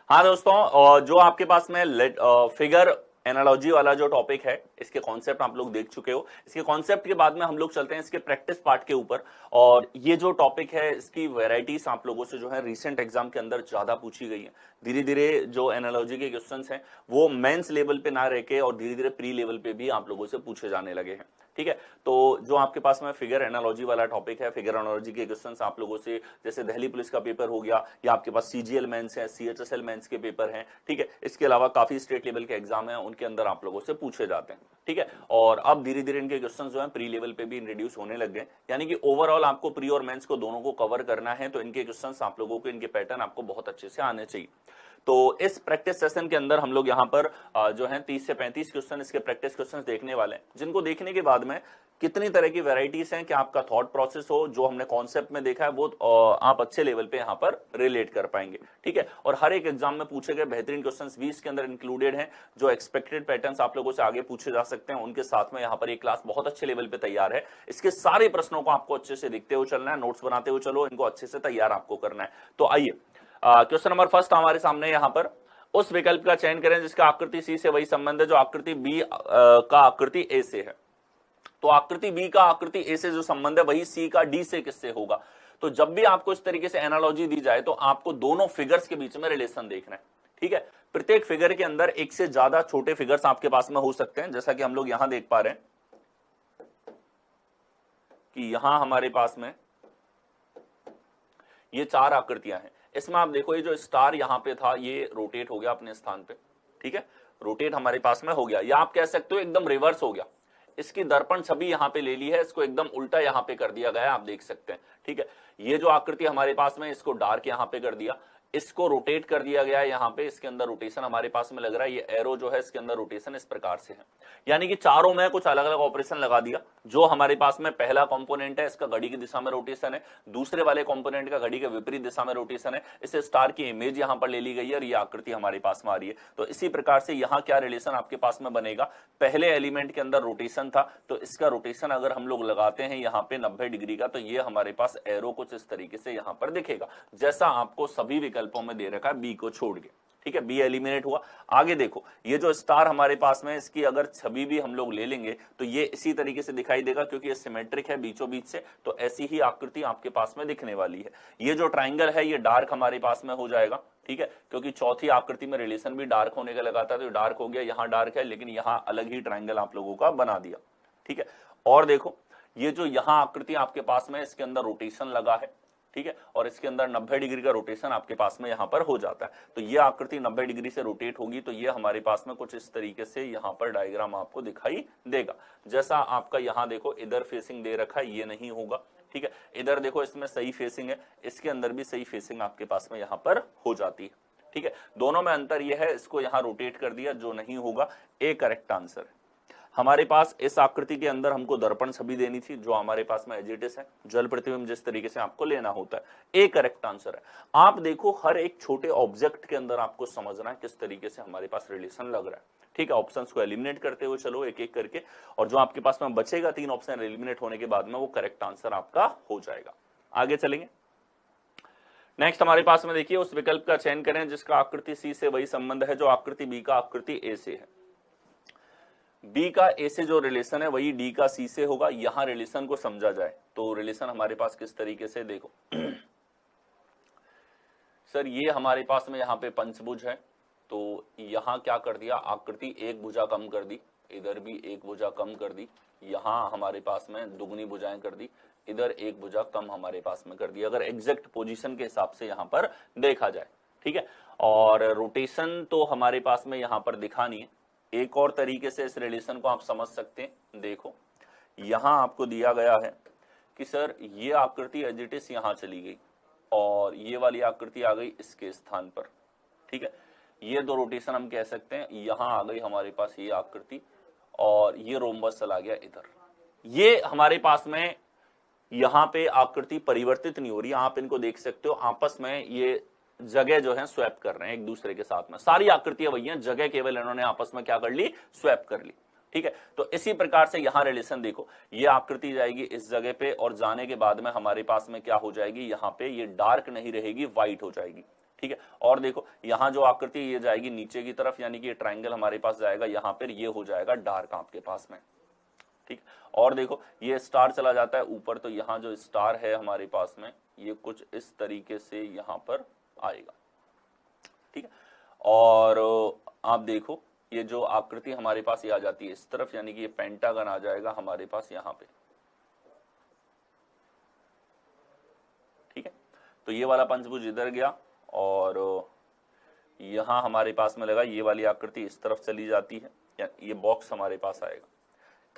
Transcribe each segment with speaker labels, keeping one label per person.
Speaker 1: हाँ दोस्तों, और जो आपके पास में फिगर एनालॉजी वाला जो टॉपिक है, इसके कॉन्सेप्ट आप लोग देख चुके हो। इसके कॉन्सेप्ट के बाद में हम लोग चलते हैं इसके प्रैक्टिस पार्ट के ऊपर। और ये जो टॉपिक है इसकी वैरायटीज आप लोगों से जो है रिसेंट एग्जाम के अंदर ज्यादा पूछी गई है। धीरे धीरे जो एनालॉजी के क्वेश्चंस हैं वो मेंस लेवल पे ना रह के और धीरे धीरे प्री लेवल पे भी आप लोगों से पूछे जाने लगे हैं। ठीक है, तो जो आपके पास में फिगर एनालॉजी वाला टॉपिक है, फिगर एनालॉजी के क्वेश्चंस आप लोगों से, जैसे दिल्ली पुलिस का पेपर हो गया, या आपके पास सीजीएल मेंस है, सीएचएसएल मेंस के पेपर हैं। ठीक है, इसके अलावा काफी स्टेट लेवल के एग्जाम है, उनके अंदर आप लोगों से पूछे जाते हैं। ठीक है, और अब धीरे धीरे इनके क्वेश्चन जो है प्री लेवल पे भी इंट्रोड्यूस होने लग गए, यानी कि ओवरऑल आपको प्री और मेंस को दोनों को कवर करना है, तो इनके क्वेश्चंस आप लोगों को, इनके पैटर्न आपको बहुत अच्छे से आने चाहिए। तो इस प्रैक्टिस सेशन के अंदर हम लोग यहाँ पर जो है 30 से 35 क्वेश्चन इसके प्रैक्टिस क्वेश्चन देखने वाले हैं, जिनको देखने के बाद में कितनी तरह की वैरायटीज हैं कि आपका थॉट प्रोसेस हो, जो हमने कॉन्सेप्ट में देखा है वो आप अच्छे लेवल पे यहाँ पर रिलेट कर पाएंगे। ठीक है, और हर एक एग्जाम में पूछे गए बेहतरीन क्वेश्चंस भी इसके अंदर इंक्लूडेड हैं, जो एक्सपेक्टेड पैटर्न्स आप लोगों से आगे पूछे जा सकते हैं। उनके साथ में यहाँ पर एक क्लास बहुत अच्छे लेवल पे तैयार है। इसके सारे प्रश्नों को आपको अच्छे से देखते हुए चलना है, नोट्स बनाते हुए चलो, इनको अच्छे से तैयार आपको करना है। तो आइए, क्वेश्चन नंबर फर्स्ट हमारे सामने यहाँ पर, उस विकल्प का चयन करें जिसका आकृति सी से वही संबंध है जो आकृति बी का आकृति ए से है। तो आकृति बी का आकृति ए से जो संबंध है वही सी का डी से किससे होगा। तो जब भी आपको इस तरीके से एनालॉजी दी जाए तो आपको दोनों फिगर्स के बीच में रिलेशन देखना है। ठीक है, प्रत्येक फिगर के अंदर एक से ज्यादा छोटे फिगर्स आपके पास में हो सकते हैं, जैसा कि हम लोग यहां देख पा रहे हैं कि यहां हमारे पास में ये 4 आकृतियां हैं। इसमें आप देखो, ये जो स्टार यहां पे था ये रोटेट हो गया अपने स्थान पे। ठीक है, रोटेट हमारे पास में हो गया, या आप कह सकते हो एकदम रिवर्स हो गया। इसकी दर्पण छवि यहां पे ले ली है, इसको एकदम उल्टा यहां पे कर दिया गया है, आप देख सकते हैं। ठीक है, ये जो आकृति हमारे पास में, इसको डार्क यहां पे कर दिया, इसको रोटेट कर दिया गया है यहां पे, इसके अंदर रोटेशन हमारे पास में लग रहा है। ये एरो जो है इसके अंदर रोटेशन इस प्रकार से है, यानी कि चारों में कुछ अलग अलग ऑपरेशन लगा दिया। जो हमारे पास में पहला कंपोनेंट है इसका घड़ी की दिशा में रोटेशन है, दूसरे वाले कंपोनेंट का घड़ी के विपरीत दिशा में रोटेशन है। इसे स्टार की इमेज यहां पर ले ली गई है और ये आकृति हमारे पास में आ रही है। तो इसी प्रकार से यहां क्या रिलेशन आपके पास में बनेगा, पहले एलिमेंट के अंदर रोटेशन था, तो इसका रोटेशन अगर हम लोग लगाते हैं यहां पे 90 डिग्री का, तो ये हमारे पास एरो कुछ इस तरीके से यहां पर दिखेगा, जैसा आपको सभी विकल्पों में दे रखा है बी को छोड़ के। ठीक है, बी एलिमिनेट हुआ। आगे देखो, ये जो स्टार हमारे पास में, इसकी अगर छवि भी हम लोग ले लेंगे तो ये इसी तरीके से दिखाई देगा, क्योंकि ये सिमेट्रिक है बीचों बीच से, तो ऐसी ही आकृति आपके पास में दिखने वाली है। ये जो ट्राइंगल है ये डार्क हमारे पास में हो जाएगा। ठीक है, क्योंकि चौथी आकृति में रिलेशन भी डार्क होने का लगाता है, तो डार्क हो गया, यहां डार्क है लेकिन यहां अलग ही ट्राइंगल आप लोगों का बना दिया। ठीक है, और देखो ये जो यहां आकृति आपके पास में, इसके अंदर रोटेशन लगा है। ठीक है, और इसके अंदर 90 डिग्री का रोटेशन आपके पास में यहां पर हो जाता है, तो ये आकृति 90 डिग्री से रोटेट होगी, तो ये हमारे पास में कुछ इस तरीके से यहां पर डायग्राम आपको दिखाई देगा। जैसा आपका यहां देखो इधर फेसिंग दे रखा है, ये नहीं होगा। ठीक है, इधर देखो इसमें सही फेसिंग है, इसके अंदर भी सही फेसिंग आपके पास में यहां पर हो जाती है। ठीक है, दोनों में अंतर यह है, इसको यहां रोटेट कर दिया, जो नहीं होगा। ए करेक्ट आंसर है। हमारे पास इस आकृति के अंदर हमको दर्पण छवि देनी थी, जो हमारे पास में एजिटिस है, जल प्रतिबिंब जिस तरीके से आपको लेना होता है। ए करेक्ट आंसर है। आप देखो हर एक छोटे ऑब्जेक्ट के अंदर आपको समझना है किस तरीके से हमारे पास रिलेशन लग रहा है। ठीक है, ऑप्शंस को एलिमिनेट करते हुए चलो एक एक करके, और जो आपके पास में बचेगा 3 ऑप्शन एलिमिनेट होने के बाद में, वो करेक्ट आंसर आपका हो जाएगा। आगे चलेंगे, नेक्स्ट हमारे पास में देखिए, उस विकल्प का चयन करें जिसका आकृति सी से वही संबंध है जो आकृति बी का आकृति ए से है। बी का ए से जो रिलेशन है वही डी का सी से होगा। यहां रिलेशन को समझा जाए तो रिलेशन हमारे पास किस तरीके से, देखो सर ये हमारे पास में यहाँ पे पंचभुज है, तो यहां क्या कर दिया, आकृति एक भुजा कम कर दी, इधर भी एक भुजा कम कर दी, यहां हमारे पास में दुगनी भुजाएं कर दी, इधर एक भुजा कम हमारे पास में कर दी, अगर एग्जैक्ट पोजीशन के हिसाब से यहां पर देखा जाए। ठीक है, और रोटेशन तो हमारे पास में यहां पर दिखा नहीं है। एक और तरीके से इस रिलेशन को आप समझ सकते हैं, देखो यहां आपको दिया गया है कि सर ये आकृति एज इट इज यहां चली गई और ये वाली आकृति आ गई इसके स्थान पर। ठीक है, ये दो रोटेशन हम कह सकते हैं, यहां आ गई हमारे पास ये आकृति और ये रोम्बस चला गया इधर। ये हमारे पास में यहां पे आकृति परिवर्तित नहीं हो रही, आप इनको देख सकते हो, आपस में ये जगह जो है स्वैप कर रहे हैं एक दूसरे के साथ में। सारी आकृतियां वही हैं, जगह केवल इन्होंने आपस में क्या कर ली, स्वैप कर ली। ठीक है, तो इसी प्रकार से यहां रिलेशन देखो, ये आकृति जाएगी इस जगह पे और जाने के बाद में हमारे पास में क्या हो जाएगी, यहां पे ये डार्क नहीं रहेगी, व्हाइट हो जाएगी। ठीक है। और देखो यहां जो आकृति ये जाएगी नीचे की तरफ, यानी कि ये ट्राइंगल हमारे पास जाएगा यहां पर, ये हो जाएगा डार्क आपके पास में, ठीक। और देखो ये स्टार चला जाता है ऊपर, तो यहां जो स्टार है हमारे पास में ये कुछ इस तरीके से यहां पर आएगा, ठीक है। और आप देखो ये जो आकृति हमारे पास ये आ जाती है इस तरफ, यानी कि ये पेंटागन आ जाएगा हमारे पास यहां पे, ठीक है। तो ये वाला पंचभुज इधर गया और यहां हमारे पास में लगा, ये वाली आकृति इस तरफ चली जाती है, या ये बॉक्स हमारे पास आएगा।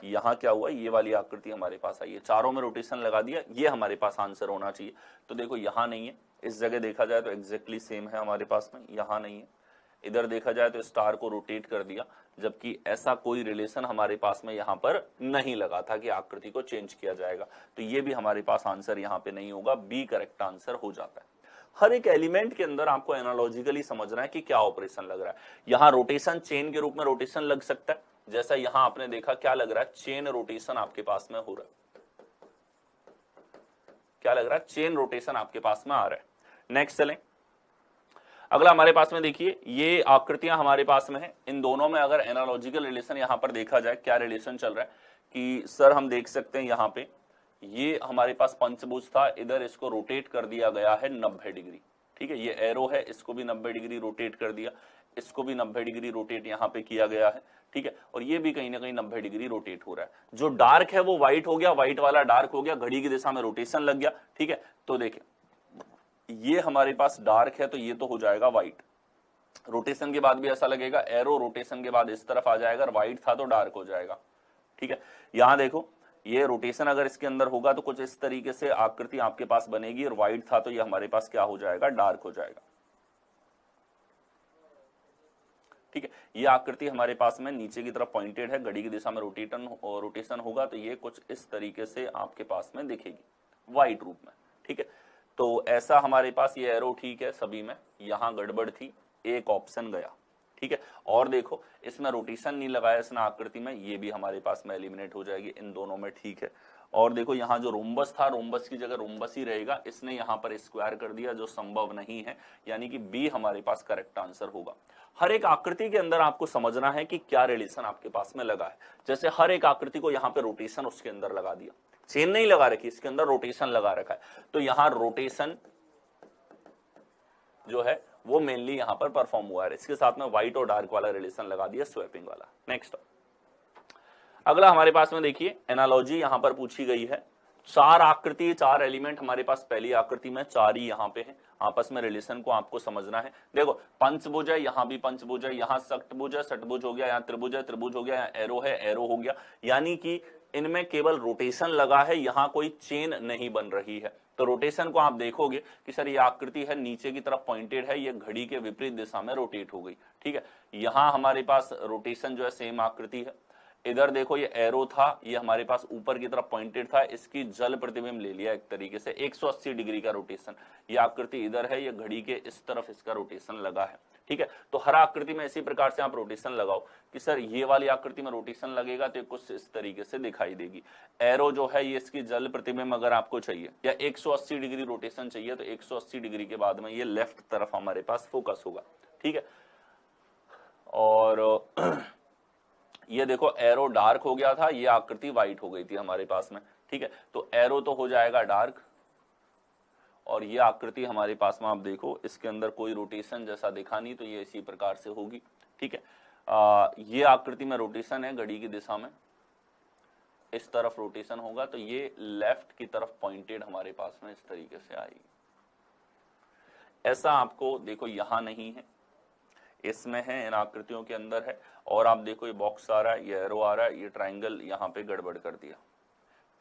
Speaker 1: यहां क्या हुआ, ये वाली आकृति हमारे पास आई है, चारों में रोटेशन लगा दिया, ये हमारे पास आंसर होना चाहिए। तो देखो यहां नहीं है, इस जगह देखा जाए तो एग्जैक्टली सेम है हमारे पास में, यहां नहीं है। इधर देखा जाए तो स्टार को रोटेट कर दिया, जबकि ऐसा कोई रिलेशन हमारे पास में यहां पर नहीं लगा था कि आकृति को चेंज किया जाएगा। तो ये भी हमारे पास आंसर यहां पे नहीं होगा, बी करेक्ट आंसर हो जाता है। हर एक एलिमेंट के अंदर आपको एनालॉजिकली समझना है कि क्या ऑपरेशन लग रहा है। यहां रोटेशन चेन के रूप में रोटेशन लग सकता है, जैसा यहां आपने देखा क्या लग रहा है, चेन रोटेशन आपके पास में हो रहा है। क्या लग रहा है, चेन रोटेशन आपके पास में आ रहा है। नेक्स्ट चलें, अगला हमारे पास में देखिए ये आकृतियां हमारे पास में है, इन दोनों में अगर एनालॉजिकल रिलेशन यहां पर देखा जाए, क्या रिलेशन चल रहा है कि सर हम देख सकते हैं यहां पे ये हमारे पास पंचभुज था, इधर इसको रोटेट कर दिया गया है 90 डिग्री, ठीक है। ये एरो है, इसको भी 90 डिग्री रोटेट कर दिया, इसको भी 90 डिग्री रोटेट यहाँ पे किया गया है, ठीक है। और ये भी कहीं ना कहीं 90 डिग्री रोटेट हो रहा है। जो डार्क है वो व्हाइट हो गया, व्हाइट वाला डार्क हो गया, घड़ी की दिशा में रोटेशन लग गया, ठीक है। तो देखिए ये हमारे पास डार्क है तो ये तो हो जाएगा व्हाइट, रोटेशन के बाद भी ऐसा लगेगा, एरो रोटेशन के बाद इस तरफ आ जाएगा, व्हाइट था तो डार्क हो जाएगा, ठीक है। यहां देखो ये रोटेशन अगर इसके अंदर होगा तो कुछ इस तरीके से आकृति आपके पास बनेगी, और व्हाइट था तो ये हमारे पास क्या हो जाएगा, डार्क हो जाएगा, ठीक है। ये आकृति हमारे पास में नीचे की तरफ पॉइंटेड है, घड़ी की दिशा में रोटेशन होगा तो ये कुछ इस तरीके से आपके पास में दिखेगी व्हाइट रूप में, ठीक है। तो ऐसा हमारे पास ये एरो ठीक है सभी में, यहां गड़बड़ थी, एक ऑप्शन गया, ठीक है। और देखो इसमें रोटेशन नहीं लगाया इसने आकृति में, ये भी हमारे पास में एलिमिनेट हो जाएगी, इन दोनों में ठीक है। और देखो यहाँ जो रोम्बस था, रोम्बस की जगह रोम्बस ही रहेगा, इसने यहाँ पर स्क्वायर कर दिया जो संभव नहीं है, यानी कि बी हमारे पास करेक्ट आंसर होगा। हर एक आकृति के अंदर आपको समझना है कि क्या रिलेशन आपके पास में लगा है। जैसे हर एक आकृति को यहाँ पे रोटेशन उसके अंदर लगा दिया, चेन नहीं लगा रखी, इसके अंदर रोटेशन लगा रखा है, तो यहां रोटेशन जो है वो मेनली यहां पर परफॉर्म हुआ है। इसके साथ में व्हाइट और डार्क वाला रिलेशन लगा दिया, स्वैपिंग वाला। नेक्स्ट अगला हमारे पास में देखिए एनालॉजी यहां पर पूछी गई है, चार आकृति, चार एलिमेंट हमारे पास पहली आकृति में, चार ही यहां पे हैं, आपस में रिलेशन को आपको समझना है। देखो पंचभुज है, यहां भी पंचभुज है, यहां षटभुज है, षटभुज हो गया, यहाँ त्रिभुज है, त्रिभुज हो गया, यहाँ एरो है, एरो हो गया, यानी कि इनमें केवल रोटेशन लगा है, यहां कोई चेन नहीं बन रही है। तो रोटेशन को आप देखोगे कि सर ये आकृति है नीचे की तरफ पॉइंटेड है, ये घड़ी के विपरीत दिशा में रोटेट हो गई, ठीक है। यहां हमारे पास रोटेशन जो है सेम आकृति है, इधर देखो ये एरो था, ये हमारे पास ऊपर की तरफ पॉइंटेड था, इसकी जल प्रतिबिंब ले लिया एक तरीके से 180 डिग्री का रोटेशन, ये आकृति इधर है, ये घड़ी के इस तरफ इसका रोटेशन लगा है, ठीक है। तो हर आकृति में इसी प्रकार से आप रोटेशन लगाओ कि सर ये वाली आकृति में रोटेशन लगेगा तो कुछ इस तरीके से दिखाई देगी। एरो जो है ये इसकी जल प्रतिबिंब अगर आपको चाहिए या 180 डिग्री रोटेशन चाहिए तो 180 डिग्री के बाद में ये लेफ्ट तरफ हमारे पास फोकस होगा, ठीक है। और ये देखो एरो डार्क हो गया था, ये आकृति व्हाइट हो गई थी हमारे पास में, ठीक है। तो एरो तो हो जाएगा डार्क, और ये आकृति हमारे पास में आप देखो इसके अंदर कोई रोटेशन जैसा दिखा नहीं, तो ये इसी प्रकार से होगी, ठीक है। ये आकृति में रोटेशन है घड़ी की दिशा में, इस तरफ रोटेशन होगा तो ये लेफ्ट की तरफ पॉइंटेड हमारे पास में इस तरीके से आएगी। ऐसा आपको देखो यहां नहीं है, इसमें है, इन आकृतियों के अंदर है। और आप देखो ये बॉक्स आ रहा है, ये एरो आ रहा है, ये ट्राइंगल यहाँ पे गड़बड़ कर दिया,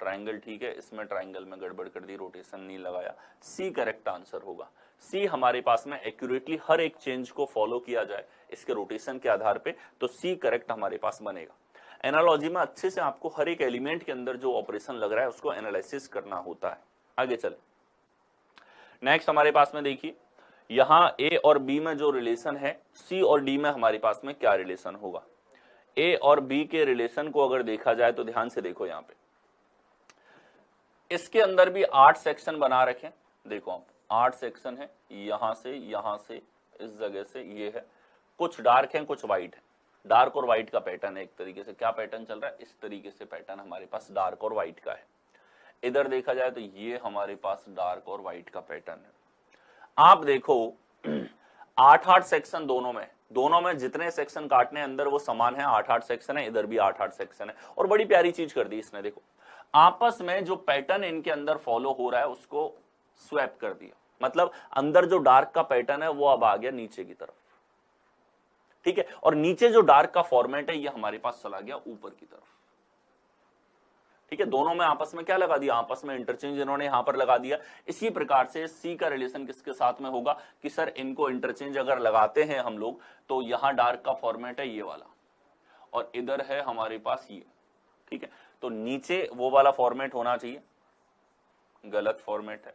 Speaker 1: ट्राइंगल ठीक है, इसमें ट्राइंगल में गड़बड़ कर दी, रोटेशन नहीं लगाया, सी करेक्ट आंसर होगा। सी हमारे पास में एक्यूरेटली हर एक चेंज को फॉलो किया जाए इसके रोटेशन के आधार पे, तो सी करेक्ट हमारे पास बनेगा। एनालॉजी में अच्छे से आपको हर एक एलिमेंट के अंदर जो ऑपरेशन लग रहा है उसको एनालिसिस करना होता है। आगे चले, नेक्स्ट हमारे पास में देखिए यहां ए और बी में जो रिलेशन है, सी और डी में हमारे पास में क्या रिलेशन होगा। ए और बी के रिलेशन को अगर देखा जाए तो ध्यान से देखो, यहां पे इसके अंदर भी 8 सेक्शन बना रखे, देखो आप 8 सेक्शन है, यहां से इस जगह से ये है, कुछ डार्क है कुछ व्हाइट है, डार्क और व्हाइट का पैटर्न है एक तरीके से। क्या पैटर्न चल रहा है, इस तरीके से पैटर्न हमारे पास डार्क और व्हाइट का है। इधर देखा जाए तो ये हमारे पास डार्क और व्हाइट का पैटर्न है। आप देखो 8-8 सेक्शन दोनों में जितने सेक्शन काटने अंदर वो समान है, 8-8 सेक्शन है, इधर भी 8-8 सेक्शन है। और बड़ी प्यारी चीज कर दी इसने, देखो आपस में जो पैटर्न इनके अंदर फॉलो हो रहा है उसको स्वैप कर दिया, मतलब अंदर जो डार्क का पैटर्न है वो अब आ गया नीचे की तरफ, ठीक है। और नीचे जो डार्क का फॉर्मेट है ये हमारे पास चला गया ऊपर की तरफ, ठीक है। दोनों में आपस में क्या लगा दिया, आपस में इंटरचेंज इन्होंने यहां पर लगा दिया। इसी प्रकार से सी का रिलेशन किसके साथ में होगा कि सर इनको इंटरचेंज अगर लगाते हैं हम लोग तो यहां डार्क का फॉर्मेट है ये वाला और इधर है हमारे पास ये, ठीक है। तो नीचे वो वाला फॉर्मेट होना चाहिए, गलत फॉर्मेट है।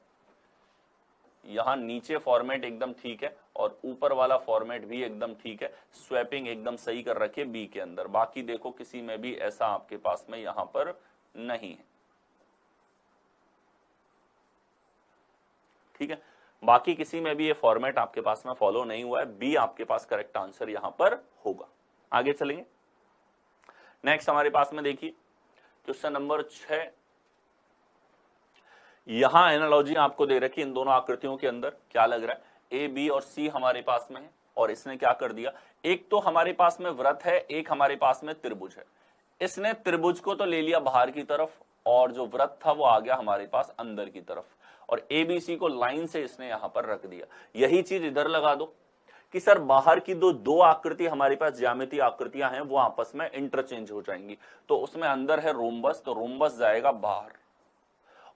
Speaker 1: यहां नीचे फॉर्मेट एकदम ठीक है और ऊपर वाला फॉर्मेट भी एकदम ठीक है। स्वैपिंग एकदम सही कर रखे बी के अंदर। बाकी देखो किसी में भी ऐसा आपके पास में यहां पर नहीं है, ठीक है। बाकी किसी में भी ये फॉर्मेट आपके पास में फॉलो नहीं हुआ है। बी आपके पास करेक्ट आंसर यहां पर होगा। आगे चलेंगे। नेक्स्ट हमारे पास में देखिए क्वेश्चन नंबर 6। यहां एनालॉजी आपको दे रखी इन दोनों आकृतियों के अंदर। क्या लग रहा है, ए बी और सी हमारे पास में है और इसने क्या कर दिया, एक तो हमारे पास में वृत्त है, एक हमारे पास में त्रिभुज है। इसने त्रिभुज को तो ले लिया बाहर की तरफ और जो वृत्त था वो आ गया हमारे पास अंदर की तरफ, और एबीसी को लाइन से इसने यहां पर रख दिया। यही चीज इधर लगा दो कि सर बाहर की दो आकृति हमारे पास ज्यामितीय आकृतियां हैं वो आपस में इंटरचेंज हो जाएंगी। तो उसमें अंदर है रोम्बस, तो रोम्बस जाएगा बाहर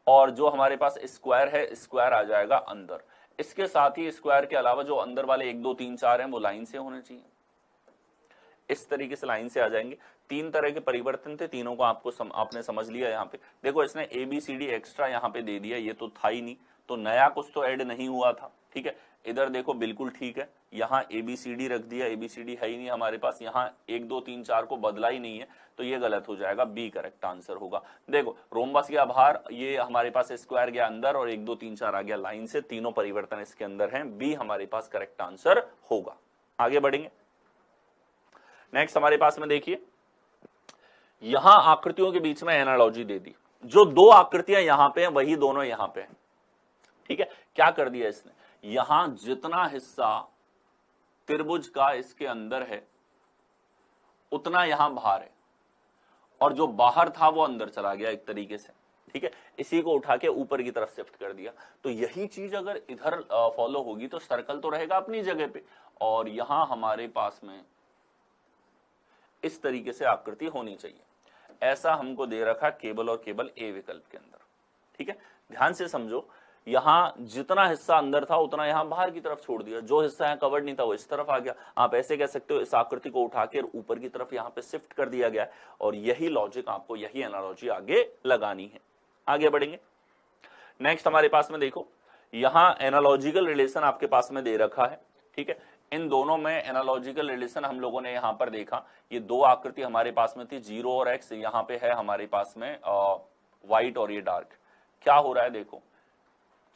Speaker 1: और जो हमारे पास स्क्वायर है स्क्वायर आ जाएगा अंदर। इसके साथ ही स्क्वायर के अलावा जो अंदर वाले 1 2 3 4 हैं वो लाइन से होने चाहिए, इस तरीके से लाइन से आ जाएंगे। 3 तरह के परिवर्तन थे, तीनों को आपने समझ लिया। यहाँ पे देखो इसने ABCD एक्स्ट्रा यहाँ पे दे दिया, ये तो था ही नहीं, तो नया कुछ तो ऐड नहीं हुआ था, ठीक है। इधर देखो बिल्कुल ठीक है, यहाँ ABCD रख दिया, ABCD है ही नहीं हमारे पास, यहाँ 1 2 3 4 को बदला ही नहीं है, तो ये गलत हो जाएगा, बी करेक्ट आंसर होगा। देखो रोम्बस गया बाहर, ये हमारे पास स्क्वायर गया अंदर और 1 2 3 4 आ गया लाइन से, तीनों परिवर्तन इसके अंदर हैं, बी हमारे पास करेक्ट आंसर होगा। आगे बढ़ेंगे। नेक्स्ट हमारे पास में देखिए यहां आकृतियों के बीच में एनालॉजी दे दी, जो 2 आकृतियां यहां पे हैं वही दोनों यहां पे हैं, ठीक है। क्या कर दिया इसने, यहां जितना हिस्सा त्रिभुज का इसके अंदर है उतना यहां बाहर है और जो बाहर था वो अंदर चला गया एक तरीके से, ठीक है। इसी को उठा के ऊपर की तरफ शिफ्ट कर दिया। तो यही चीज अगर इधर फॉलो होगी तो सर्कल तो रहेगा अपनी जगह पे और यहां हमारे पास में इस तरीके से आकृति होनी चाहिए। ऐसा हमको दे रखा केवल और केवल ए विकल्प के अंदर, ठीक है। ध्यान से समझो, यहां जितना हिस्सा अंदर था उतना यहां बाहर की तरफ छोड़ दिया, जो हिस्सा यहां कवर्ड नहीं था वो इस तरफ आ गया। आप ऐसे कह सकते हो इस आकृति को उठा के ऊपर की तरफ यहां पे शिफ्ट कर दिया गया और यही लॉजिक आपको, यही एनालॉजी आगे लगानी है। आगे बढ़ेंगे। नेक्स्ट हमारे पास में देखो यहां एनालॉजिकल रिलेशन आपके पास में दे रखा है, ठीक है। इन दोनों में एनालॉजिकल रिलेशन हम लोगों ने यहां पर देखा, ये 2 आकृति हमारे पास में थी 0 और x, यहां पे है हमारे पास में व्हाइट और ये डार्क। क्या हो रहा है देखो,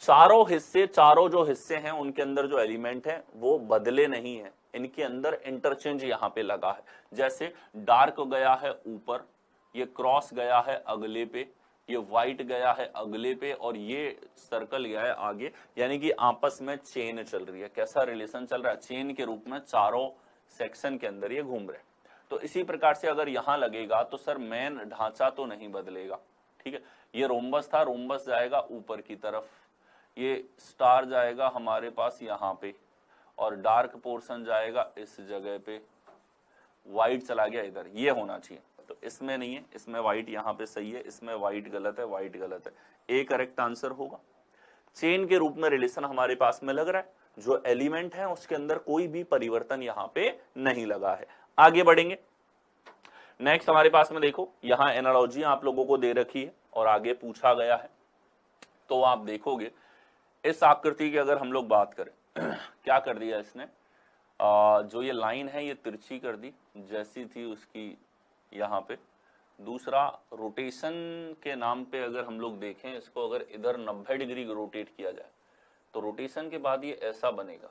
Speaker 1: चारों जो हिस्से हैं उनके अंदर जो एलिमेंट है वो बदले नहीं है, इनके अंदर इंटरचेंज यहां पे लगा है। जैसे डार्क गया है ऊपर, ये क्रॉस गया है अगले पे, ये व्हाइट गया है अगले पे और ये सर्कल गया है आगे, यानी कि आपस में चेन चल रही है। कैसा रिलेशन चल रहा है, चेन के रूप में चारों सेक्शन के अंदर ये घूम रहे। तो इसी प्रकार से अगर यहां लगेगा तो सर मेन ढांचा तो नहीं बदलेगा, ठीक है। ये रोम्बस था, रोम्बस जाएगा ऊपर की तरफ, ये स्टार जाएगा हमारे पास यहाँ पे और डार्क पोर्शन जाएगा इस जगह पे, व्हाइट चला गया इधर, ये होना चाहिए। तो इसमें नहीं है, इसमें व्हाइट यहाँ पे सही है, इसमें व्हाइट गलत है, व्हाइट गलत है, ए करेक्ट आंसर होगा। चेन के रूप में रिलेशन हमारे पास में लग रहा है, जो एलिमेंट है उसके अंदर कोई भी परिवर्तन यहाँ पे नहीं लगा है। आगे बढ़ेंगे। नेक्स्ट हमारे पास में देखो यहाँ एनालॉजी आप लोगों को दे रखी है और आगे पूछा गया है, तो आप देखोगे इस आकृति की अगर हम लोग बात करें क्या कर दिया इसने, जो ये लाइन है ये तिरछी कर दी जैसी थी उसकी यहाँ पे। दूसरा रोटेशन के नाम पे अगर हम लोग देखें इसको, अगर इधर 90 डिग्री रोटेट किया जाए तो रोटेशन के बाद ये ऐसा बनेगा,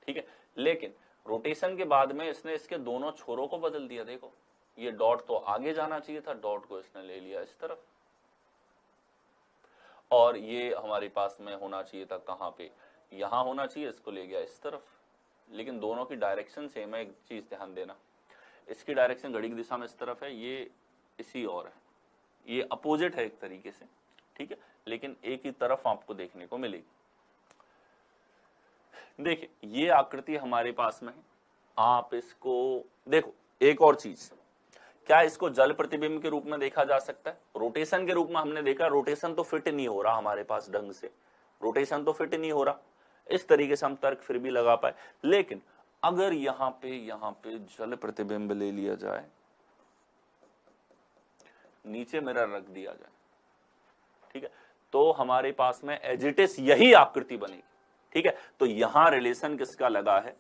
Speaker 1: ठीक है। लेकिन रोटेशन के बाद में इसने इसके दोनों छोरों को बदल दिया। देखो ये डॉट तो आगे जाना चाहिए था, डॉट को इसने ले लिया इस तरफ, और ये हमारे पास में होना चाहिए था कहां पे, यहां होना चाहिए, इसको ले गया इस तरफ। लेकिन दोनों की डायरेक्शन सेम है। एक चीज ध्यान देना, इसकी डायरेक्शन घड़ी की दिशा में इस तरफ है, ये इसी और है, ये अपोजिट है एक तरीके से, ठीक है, लेकिन एक ही तरफ आपको देखने को मिलेगी। देखिए ये आकृति हमारे पास में है, आप इसको देखो। एक और चीज, क्या इसको जल प्रतिबिंब के रूप में देखा जा सकता है? रोटेशन के रूप में हमने देखा, रोटेशन तो फिट नहीं हो रहा हमारे पास ढंग से, रोटेशन तो फिट नहीं हो रहा, इस तरीके से हम तर्क फिर भी लगा पाए। लेकिन अगर यहां पे जल प्रतिबिंब ले लिया जाए, नीचे मिरर रख दिया जाए, ठीक है, तो हमारे पास में एज इट इज यही आकृति बनेगी, ठीक है। तो यहां रिलेशन किसका लगा है?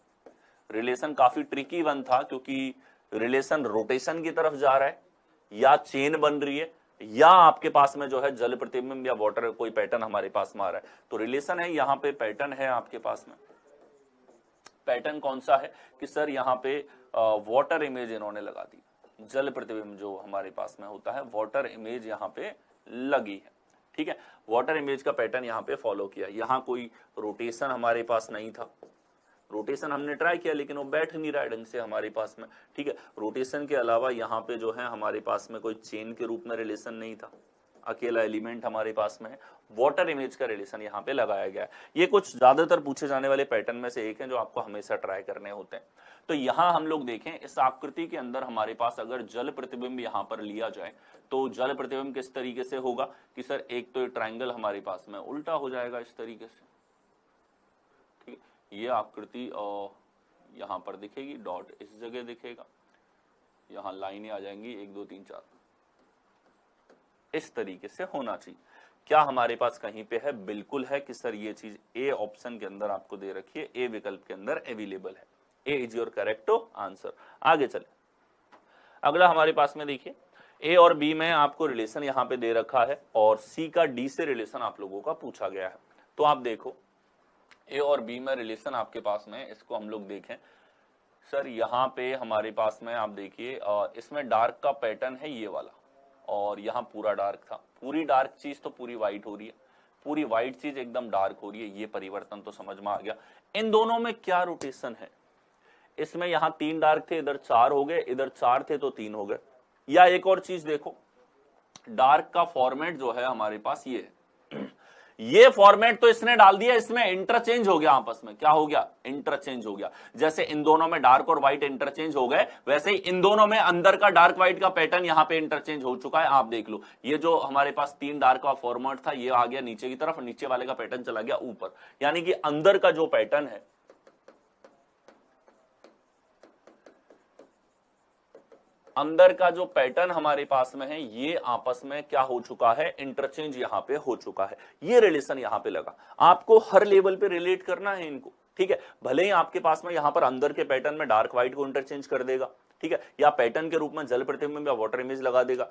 Speaker 1: रिलेशन काफी ट्रिकी वन था, क्योंकि रिलेशन रोटेशन की तरफ जा रहा है, या चेन बन रही है, या आपके पास में जो है जल प्रतिबिंब या वाटर कोई पैटर्न हमारे पास में आ रहा है। तो रिलेशन है, यहां पे पैटर्न है आपके पास में। पैटर्न कौन सा है कि सर यहां पे वाटर इमेज इन्होंने लगा दी, जल प्रतिबिंब जो हमारे पास में होता है वाटर इमेज यहां पे लगी है, ठीक है। वाटर इमेज का पैटर्न यहां पे फॉलो किया। यहां कोई रोटेशन हमारे पास नहीं था, रोटेशन हमने ट्राई किया लेकिन वो बैठ नहीं रहा है ढंग से हमारे पास में, ठीक है। रोटेशन के अलावा यहाँ पे जो है हमारे पास में कोई चेन के रूप में रिलेशन नहीं था, अकेला एलिमेंट हमारे पास में है, वाटर इमेज का रिलेशन यहाँ पे लगाया गया है। ये कुछ ज्यादातर पूछे जाने वाले पैटर्न में से एक है जो आपको हमेशा ट्राई करने होते हैं। तो यहाँ हम लोग देखें, इस आकृति के अंदर हमारे पास अगर जल प्रतिबिंब यहाँ पर लिया जाए तो जल प्रतिबिंब किस तरीके से होगा कि सर एक तो ट्राइंगल हमारे पास में उल्टा हो जाएगा इस तरीके से, ये आकृति यहां पर दिखेगी, डॉट इस जगह दिखेगा, यहां लाइनें आ जाएंगी 1 2 3 4, इस तरीके से होना चाहिए। क्या हमारे पास कहीं पे है? बिल्कुल है कि सर ये चीज ए ऑप्शन के अंदर आपको दे रखी है, ए विकल्प के अंदर अवेलेबल है। ए इज योर करेक्ट आंसर। आगे चले, अगला हमारे पास में देखिए, ए और बी में आपको रिलेशन यहां पे दे रखा है और सी का डी से रिलेशन आप लोगों का पूछा गया है। तो आप देखो ए और बी में रिलेशन आपके पास में, इसको हम लोग देखें सर यहाँ पे हमारे पास में आप देखिए इसमें डार्क का पैटर्न है ये वाला, और यहाँ पूरा डार्क था, पूरी डार्क चीज तो पूरी व्हाइट हो रही है, पूरी व्हाइट चीज एकदम डार्क हो रही है, ये परिवर्तन तो समझ में आ गया। इन दोनों में क्या रोटेशन है? इसमें यहाँ 3 डार्क थे, इधर 4 हो गए, इधर 4 थे तो 3 हो गए। या एक और चीज देखो, डार्क का फॉर्मेट जो है हमारे पास ये है, ये फॉर्मेट तो इसने डाल दिया, इसमें इंटरचेंज हो गया, आपस में क्या हो गया? इंटरचेंज हो गया। जैसे इन दोनों में डार्क और व्हाइट इंटरचेंज हो गए, वैसे ही इन दोनों में अंदर का डार्क व्हाइट का पैटर्न यहां पे इंटरचेंज हो चुका है। आप देख लो, ये जो हमारे पास 3 डार्क का फॉर्मेट था ये आ गया नीचे की तरफ, नीचे वाले का पैटर्न चला गया ऊपर, यानी कि अंदर का जो पैटर्न है, अंदर का जो पैटर्न हमारे पास में है ये आपस में क्या हो चुका है? इंटरचेंज यहां पे हो चुका है। ये रिलेशन यहां पे लगा, आपको हर लेवल पे रिलेट करना है इनको, ठीक है। भले ही आपके पास में यहां पर अंदर के पैटर्न में डार्क व्हाइट को इंटरचेंज कर देगा, ठीक है, या पैटर्न के रूप में जल प्रतिबिंब या वाटर इमेज लगा देगा।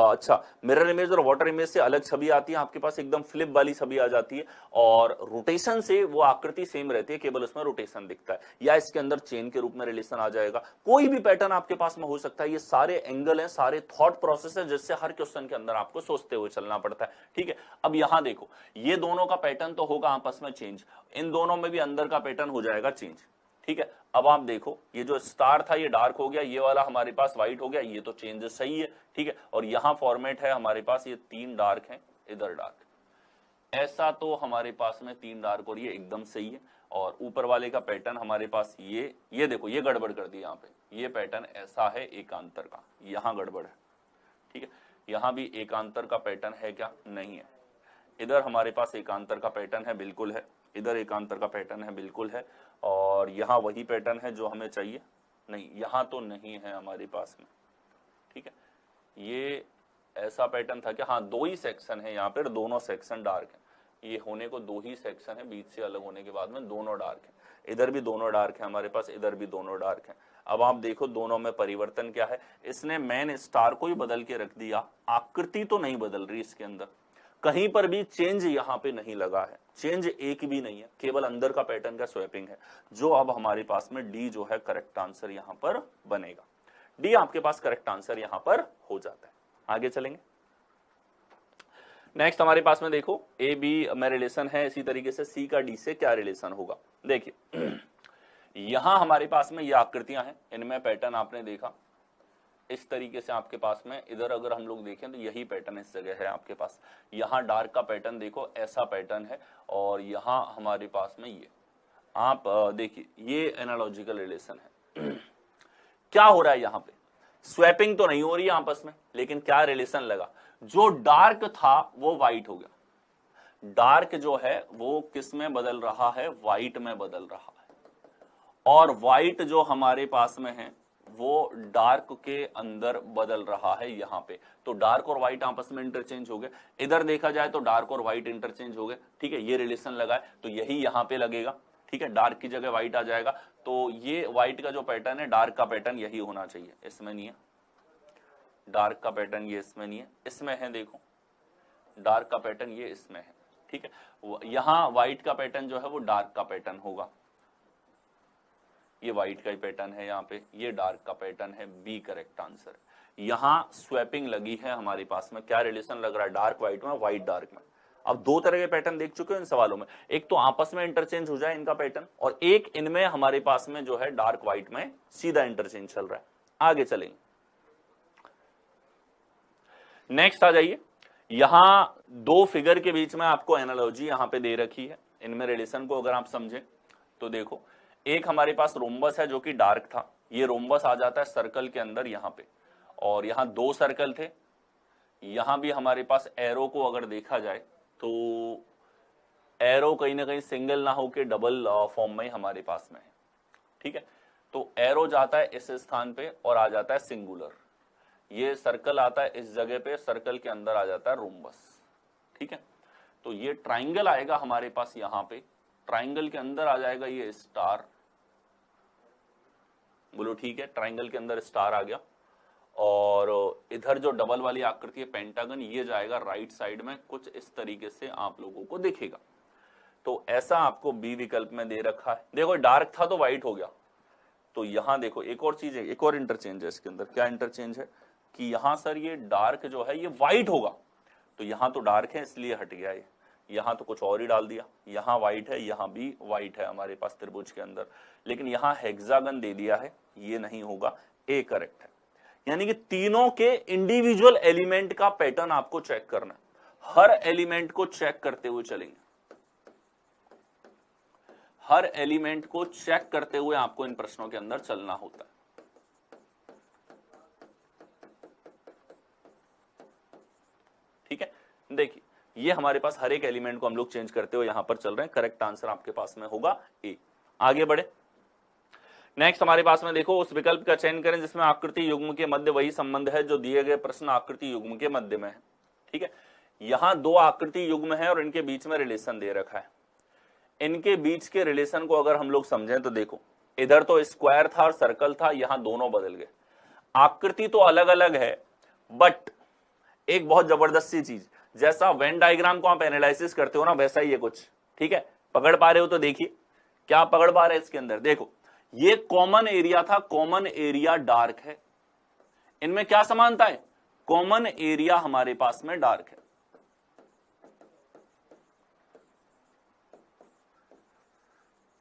Speaker 1: अच्छा, मिरर इमेज और वाटर इमेज से अलग छवि आती है आपके पास, एकदम फ्लिप वाली छवि आ जाती है, और रोटेशन से वो आकृति सेम रहती है, केवल उसमें रोटेशन दिखता है, या इसके अंदर चेन के रूप में रिलेशन आ जाएगा। कोई भी पैटर्न आपके पास में हो सकता है। ये सारे एंगल हैं, सारे थॉट प्रोसेस है, जिससे हर क्वेश्चन के अंदर आपको सोचते हुए चलना पड़ता है, ठीक है। अब यहां देखो, ये दोनों का पैटर्न तो होगा आपस में चेंज, इन दोनों में भी अंदर का पैटर्न हो जाएगा चेंज, ठीक है। अब आप देखो, ये जो स्टार था ये डार्क हो गया, ये वाला हमारे पास व्हाइट हो गया, ये तो चेंज सही है, ठीक है। और यहां फॉर्मेट है हमारे पास, ये 3 डार्क हैं, इधर डार्क, ऐसा तो हमारे पास में 3 डार्क और ये एकदम सही है। और ऊपर वाले का पैटर्न हमारे पास ये देखो, ये गड़बड़ कर दी यहाँ पे, ये पैटर्न ऐसा है एकांतर का, यहां गड़बड़ है, ठीक है। यहां भी एकांतर का पैटर्न है क्या? नहीं है। इधर हमारे पास एकांतर का पैटर्न है, बिल्कुल है, इधर एकांतर का पैटर्न है, बिल्कुल है, और यहाँ वही पैटर्न है जो हमें चाहिए, नहीं, यहाँ तो नहीं है हमारे पास में, ठीक है। ये ऐसा पैटर्न था कि हाँ 2 ही सेक्शन है यहाँ पर, दोनों सेक्शन डार्क है, ये होने को 2 ही सेक्शन है, बीच से अलग होने के बाद में दोनों डार्क है, इधर भी दोनों डार्क है हमारे पास, इधर भी दोनों डार्क है। अब आप देखो दोनों में परिवर्तन क्या है, इसने मेन स्टार को ही बदल के रख दिया, आकृति तो नहीं बदल रही इसके अंदर, कहीं पर भी चेंज यहां पे नहीं लगा है, चेंज एक भी नहीं है, केवल अंदर का पैटर्न का स्वैपिंग है, जो अब हमारे पास में डी जो है करेक्ट आंसर यहां पर बनेगा। डी आपके पास करेक्ट आंसर यहां पर हो जाता है। आगे चलेंगे। नेक्स्ट हमारे पास में देखो ए बी में रिलेशन है, इसी तरीके से सी का डी से क्या रिलेशन होगा। देखिए यहां हमारे पास में ये आकृतियां हैं, इनमें पैटर्न आपने देखा इस तरीके से आपके पास में, इधर अगर हम लोग देखें तो यही पैटर्न इस जगह है आपके पास, यहाँ डार्क का पैटर्न देखो ऐसा पैटर्न है, और यहाँ हमारे पास में ये आप देखिए ये एनालॉजिकल रिलेशन है। क्या हो रहा है यहाँ पे, स्वैपिंग तो नहीं हो रही है आपस में, लेकिन क्या रिलेशन लगा, जो डार्क था वो व्हाइट हो गया, डार्क जो है वो किस में बदल रहा है, व्हाइट में बदल रहा है, और व्हाइट जो हमारे पास में है वो डार्क के अंदर बदल रहा है यहां पे, तो डार्क और व्हाइट आपस में इंटरचेंज हो गए। इधर देखा जाए तो डार्क और व्हाइट इंटरचेंज हो गए, ठीक है, ये रिलेशन लगा है, तो यही यहां पे लगेगा, ठीक है, डार्क की जगह व्हाइट आ जाएगा, तो ये व्हाइट का जो पैटर्न है, डार्क का पैटर्न यही होना चाहिए, इसमें नहीं है, डार्क का पैटर्न ये इसमें नहीं है, इसमें है, देखो डार्क का पैटर्न ये इसमें है, ठीक है, यहां व्हाइट का पैटर्न जो है वो डार्क का पैटर्न होगा, ये व्हाइट का ही पैटर्न है यहाँ पे, ये डार्क का पैटर्न है, बी करेक्ट आंसर है। यहां स्वैपिंग लगी है हमारे पास में, क्या रिलेशन लग रहा है, डार्क व्हाइट में, व्हाइट डार्क में। अब दो तरह के पैटर्न देख चुके हो इन सवालों में, एक तो आपस में इंटरचेंज हो जाए इनका पैटर्न, और एक इनमें हमारे पास में जो है डार्क व्हाइट में सीधा इंटरचेंज चल रहा है। आगे चलेंगे, नेक्स्ट आ जाइए। यहां दो फिगर के बीच में आपको एनालॉजी यहां पे दे रखी है, इनमें रिलेशन को अगर आप समझें तो देखो, एक हमारे पास रोम्बस है जो कि डार्क था, ये रोम्बस आ जाता है सर्कल के अंदर यहां पे, और यहां दो सर्कल थे, यहां भी हमारे पास एरो को अगर देखा जाए तो एरो कहीं ना कहीं सिंगल ना होके डबल फॉर्म में हमारे पास में है, ठीक है, तो एरो जाता है इस स्थान पे और आ जाता है सिंगुलर, ये सर्कल आता है इस जगह पे, सर्कल के अंदर आ जाता है रोम्बस, ठीक है, तो ये ट्राइंगल आएगा हमारे पास यहां पे, ट्राइंगल के अंदर आ जाएगा ये स्टार, बोलो ठीक है, ट्राइंगल के अंदर स्टार आ गया, और इधर जो डबल वाली आकृति है पेंटागन, ये जाएगा राइट साइड में, कुछ इस तरीके से आप लोगों को दिखेगा, तो ऐसा आपको बी विकल्प में दे रखा है। देखो डार्क था तो व्हाइट हो गया, तो यहां देखो एक और चीज है, एक और इंटरचेंज है इसके अंदर, क्या इंटरचेंज है कि यहां सर ये डार्क जो है ये व्हाइट होगा, तो यहां तो डार्क है इसलिए हट गया ये, यहां तो कुछ और ही डाल दिया, यहां व्हाइट है, यहां भी व्हाइट है हमारे पास त्रिभुज के अंदर, लेकिन यहां हेक्सागन दे दिया है, ये नहीं होगा, ए करेक्ट है। यानी कि तीनों के इंडिविजुअल एलिमेंट का पैटर्न आपको चेक करना है, हर एलिमेंट को चेक करते हुए चलेंगे, हर एलिमेंट को चेक करते हुए आपको इन प्रश्नों के अंदर चलना होता है। ठीक है, देखिए ये हमारे पास हर एक एलिमेंट को हम लोग चेंज करते हुए यहां पर चल रहे हैं, करेक्ट आंसर आपके पास में होगा ए। आगे बढ़े, नेक्स्ट हमारे पास में देखो, उस विकल्प का चयन करें जिसमें आकृति युग्म के मध्य वही संबंध है जो दिए गए प्रश्न आकृति युग्म के मध्य में है। ठीक है, यहां दो आकृति युग्म है और इनके बीच में रिलेशन दे रखा है, इनके बीच के रिलेशन को अगर हम लोग समझें तो देखो, इधर तो स्क्वायर था और सर्कल था, यहां दोनों बदल गए, आकृति तो अलग अलग है, बट एक बहुत जबरदस्त सी चीज, जैसा वेन डायग्राम को आप एनालिसिस करते हो ना, वैसा ही है कुछ। ठीक है, पकड़ पा रहे हो तो देखिए क्या पकड़ पा रहे हैं इसके अंदर, देखो ये कॉमन एरिया था, कॉमन एरिया डार्क है, इनमें क्या समानता है, कॉमन एरिया हमारे पास में डार्क है,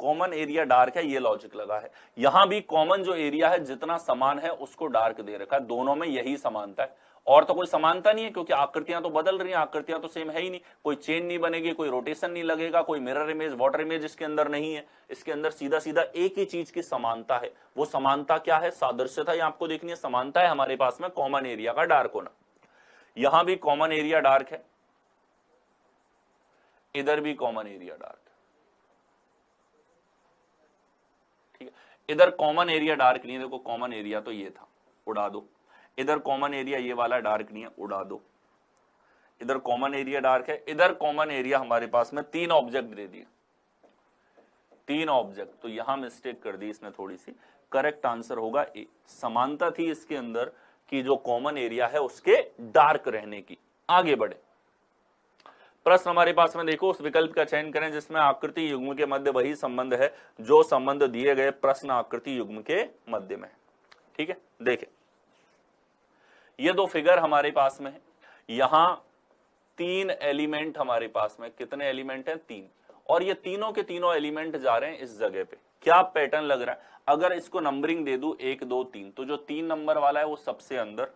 Speaker 1: कॉमन एरिया डार्क है, ये लॉजिक लगा है। यहां भी कॉमन जो एरिया है जितना समान है उसको डार्क दे रखा है, दोनों में यही समानता है, और तो कोई समानता नहीं है क्योंकि आकृतियां तो बदल रही हैं, आकृतियां तो सेम है ही नहीं, कोई चेन नहीं बनेगी, कोई रोटेशन नहीं लगेगा, कोई मिरर इमेज वाटर इमेज इसके अंदर नहीं है, इसके अंदर सीधा सीधा एक ही चीज की समानता है। वो समानता क्या है, सादृश्यता, ये आपको देखनी है, समानता है हमारे पास में कॉमन एरिया का डार्क होना। यहां भी कॉमन एरिया डार्क है, इधर भी कॉमन एरिया डार्क है, ठीक है, इधर कॉमन एरिया डार्क नहीं है, देखो कॉमन एरिया तो ये था, उड़ा दो, इधर कॉमन एरिया ये वाला डार्क नहीं है, उड़ा दो, इधर कॉमन एरिया डार्क है, इधर कॉमन एरिया हमारे पास में तीन ऑब्जेक्ट दे दिए, तीन ऑब्जेक्ट, तो यहां मिस्टेक कर दी इसने थोड़ी सी, करेक्ट आंसर होगा ए। समानता थी इसके अंदर कि जो कॉमन एरिया है उसके डार्क रहने की। आगे बढ़े, प्रश्न हमारे पास में देखो, उस विकल्प का चयन करें जिसमें आकृति युग्म के मध्य वही संबंध है जो संबंध दिए गए प्रश्न आकृति युग्म के मध्य में है। ठीक है, देखें ये दो फिगर हमारे पास में है, यहां 3 एलिमेंट हमारे पास में, कितने एलिमेंट हैं 3, और ये तीनों के तीनों एलिमेंट जा रहे हैं इस जगह पे। क्या पैटर्न लग रहा है, अगर इसको नंबरिंग दे दूं 1 2 3, तो जो 3 नंबर वाला है वो सबसे अंदर,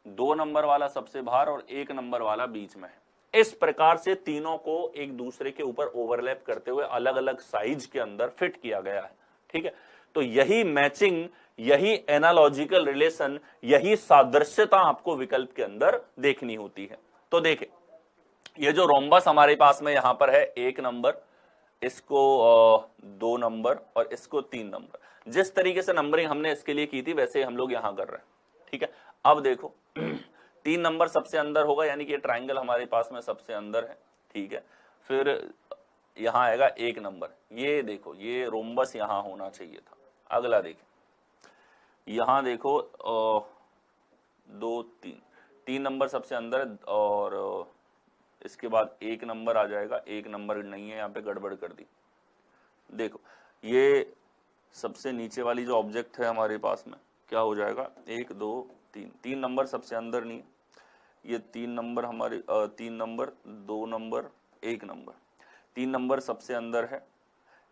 Speaker 1: 2 नंबर वाला सबसे बाहर और 1 नंबर वाला बीच में है। इस प्रकार से तीनों को एक दूसरे के ऊपर ओवरलैप करते हुए अलग अलग साइज के अंदर फिट किया गया है। ठीक है, तो यही मैचिंग, यही एनालॉजिकल रिलेशन, यही सादृश्यता आपको विकल्प के अंदर देखनी होती है। तो देखें ये जो रोम्बस हमारे पास में यहां पर है 1 नंबर, इसको 2 नंबर और इसको 3 नंबर, जिस तरीके से नंबरिंग हमने इसके लिए की थी वैसे हम लोग यहां कर रहे हैं। ठीक है, अब देखो 3 नंबर सबसे अंदर होगा, यानी कि ये ट्राइंगल हमारे पास में सबसे अंदर है। ठीक है, फिर यहां आएगा 1 नंबर, ये देखो ये रोम्बस यहां होना चाहिए था। अगला देखिए, यहां देखो 2 3 नंबर सबसे अंदर और इसके बाद 1 नंबर आ जाएगा, 1 नंबर नहीं है, यहाँ पे गड़बड़ कर दी। देखो ये सबसे नीचे वाली जो ऑब्जेक्ट है हमारे पास में क्या हो जाएगा, 1 2 3, 3 नंबर सबसे अंदर नहीं है, ये 3 नंबर हमारे 3 नंबर 2 नंबर 1 नंबर, 3 नंबर सबसे अंदर है,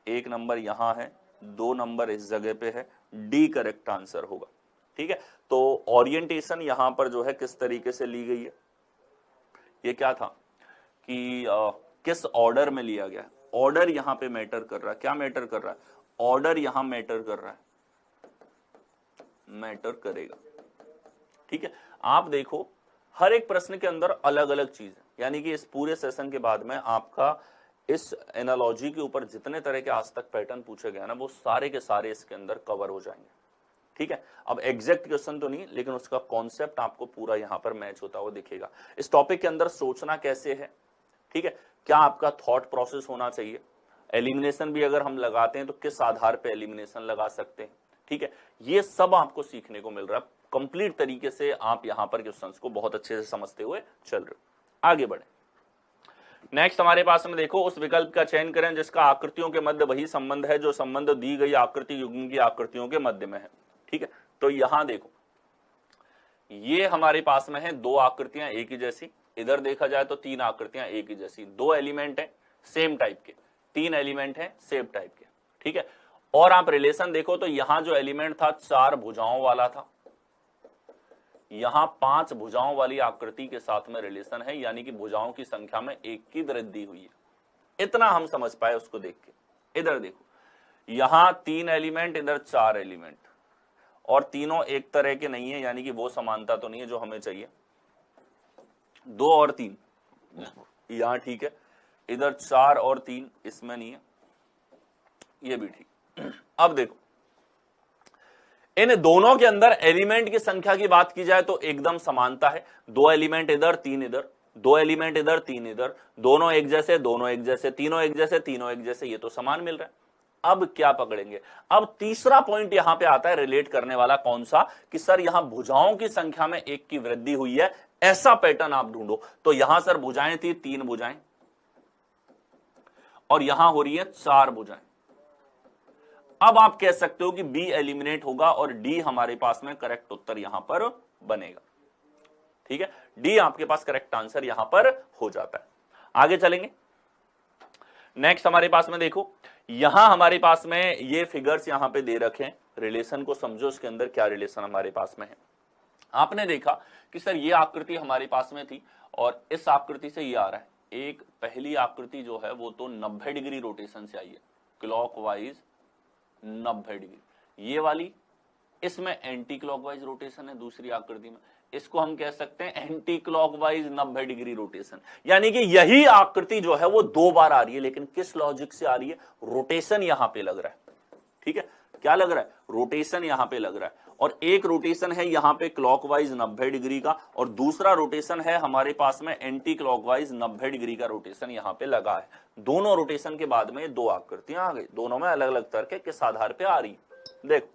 Speaker 1: 1 नंबर यहाँ है, 2 नंबर इस जगह पे है, डी करेक्ट आंसर होगा। ठीक है, तो ओरिएंटेशन यहां पर जो है किस तरीके से ली गई है, ये क्या था कि किस ऑर्डर में लिया गया, ऑर्डर यहां पे मैटर कर रहा है। क्या मैटर कर रहा है, ऑर्डर यहां मैटर कर रहा है, मैटर करेगा। ठीक है, आप देखो हर एक प्रश्न के अंदर अलग अलग चीज है, यानी कि इस पूरे सेशन के बाद में आपका इस एनालॉजी के ऊपर जितने तरह के आज तक पैटर्न पूछे गए ना, वो सारे के सारे इसके अंदर कवर हो जाएंगे। ठीक है, अब एग्जैक्ट क्वेश्चन तो नहीं, लेकिन उसका कॉन्सेप्ट आपको पूरा यहां पर मैच होता हुआ दिखेगा। इस टॉपिक के अंदर सोचना कैसे है, ठीक है, क्या आपका थॉट प्रोसेस होना चाहिए, एलिमिनेशन भी अगर हम लगाते हैं तो किस आधार पे एलिमिनेशन लगा सकते हैं। ठीक है, ये सब आपको सीखने को मिल रहा है, कंप्लीट तरीके से आप यहां पर क्वेश्चंस को बहुत अच्छे से समझते हुए चल रहे हो। आगे बढ़े, नेक्स्ट हमारे पास में देखो, उस विकल्प का चयन करें जिसका आकृतियों के मध्य वही संबंध है जो संबंध दी गई आकृति युग्म की आकृतियों के मध्य में है। ठीक है, तो यहां देखो ये हमारे पास में है 2 आकृतियां एक ही जैसी, इधर देखा जाए तो 3 आकृतियां एक ही जैसी, 2 एलिमेंट है सेम टाइप के, 3 एलिमेंट है सेम टाइप के। ठीक है, और आप रिलेशन देखो तो यहां जो एलिमेंट था 4 भुजाओं वाला था, यहां 5 भुजाओं वाली आकृति के साथ में रिलेशन है, यानी कि भुजाओं की संख्या में 1 की वृद्धि हुई है। इतना हम समझ पाए उसको देख के। इधर देखो यहां 3 एलिमेंट, इधर 4 एलिमेंट, और तीनों एक तरह के नहीं है, यानी कि वो समानता तो नहीं है जो हमें चाहिए। 2 और 3 यहां ठीक है, इधर 4 और 3 इसमें नहीं है, ये भी ठीक। अब देखो इन दोनों के अंदर एलिमेंट की संख्या की बात की जाए तो एकदम समानता है, 2 एलिमेंट इधर 3 इधर, 2 एलिमेंट इधर 3 इधर, दोनों एक जैसे, दोनों एक जैसे, तीनों एक जैसे, तीनों एक जैसे, ये तो समान मिल रहा है। अब क्या पकड़ेंगे, अब तीसरा पॉइंट यहां पे आता है रिलेट करने वाला, कौन सा, कि सर यहां भुजाओं की संख्या में 1 की वृद्धि हुई है, ऐसा पैटर्न आप ढूंढो। तो यहां सर भुजाएं थी 3 भुजाएं और यहां हो रही है 4 भुजाएं। अब आप कह सकते हो कि बी एलिमिनेट होगा और डी हमारे पास में करेक्ट उत्तर यहां पर बनेगा। ठीक है, डी आपके पास करेक्ट आंसर यहां पर हो जाता है। आगे चलेंगे, नेक्स्ट हमारे पास में देखो, यहां हमारे पास में ये फिगर्स यहां पे दे रखे हैं, रिलेशन को समझो उसके अंदर क्या रिलेशन हमारे पास में है। आपने देखा कि सर ये आकृति हमारे पास में थी और इस आकृति से ये आ रहा है, एक पहली आकृति जो है वो तो 90 डिग्री रोटेशन से आई है, क्लॉकवाइज 90 डिग्री, ये वाली इसमें एंटी क्लॉकवाइज रोटेशन है, दूसरी आकृति में इसको हम कह सकते हैं एंटी क्लॉकवाइज 90 डिग्री रोटेशन। यानी कि यही आकृति जो है वो 2 बार आ रही है, लेकिन किस लॉजिक से आ रही है, रोटेशन यहां पे लग रहा है। ठीक है, क्या लग रहा है, रोटेशन यहां पे लग रहा है, और एक रोटेशन है यहां पे क्लॉकवाइज 90 डिग्री का, और दूसरा रोटेशन है हमारे पास में एंटी क्लॉकवाइज 90 डिग्री का रोटेशन यहां पे लगा है। दोनों रोटेशन के बाद में 2 आकृतियां आ गई, दोनों में अलग अलग तरह के किस आधार पे आ रही है। देखो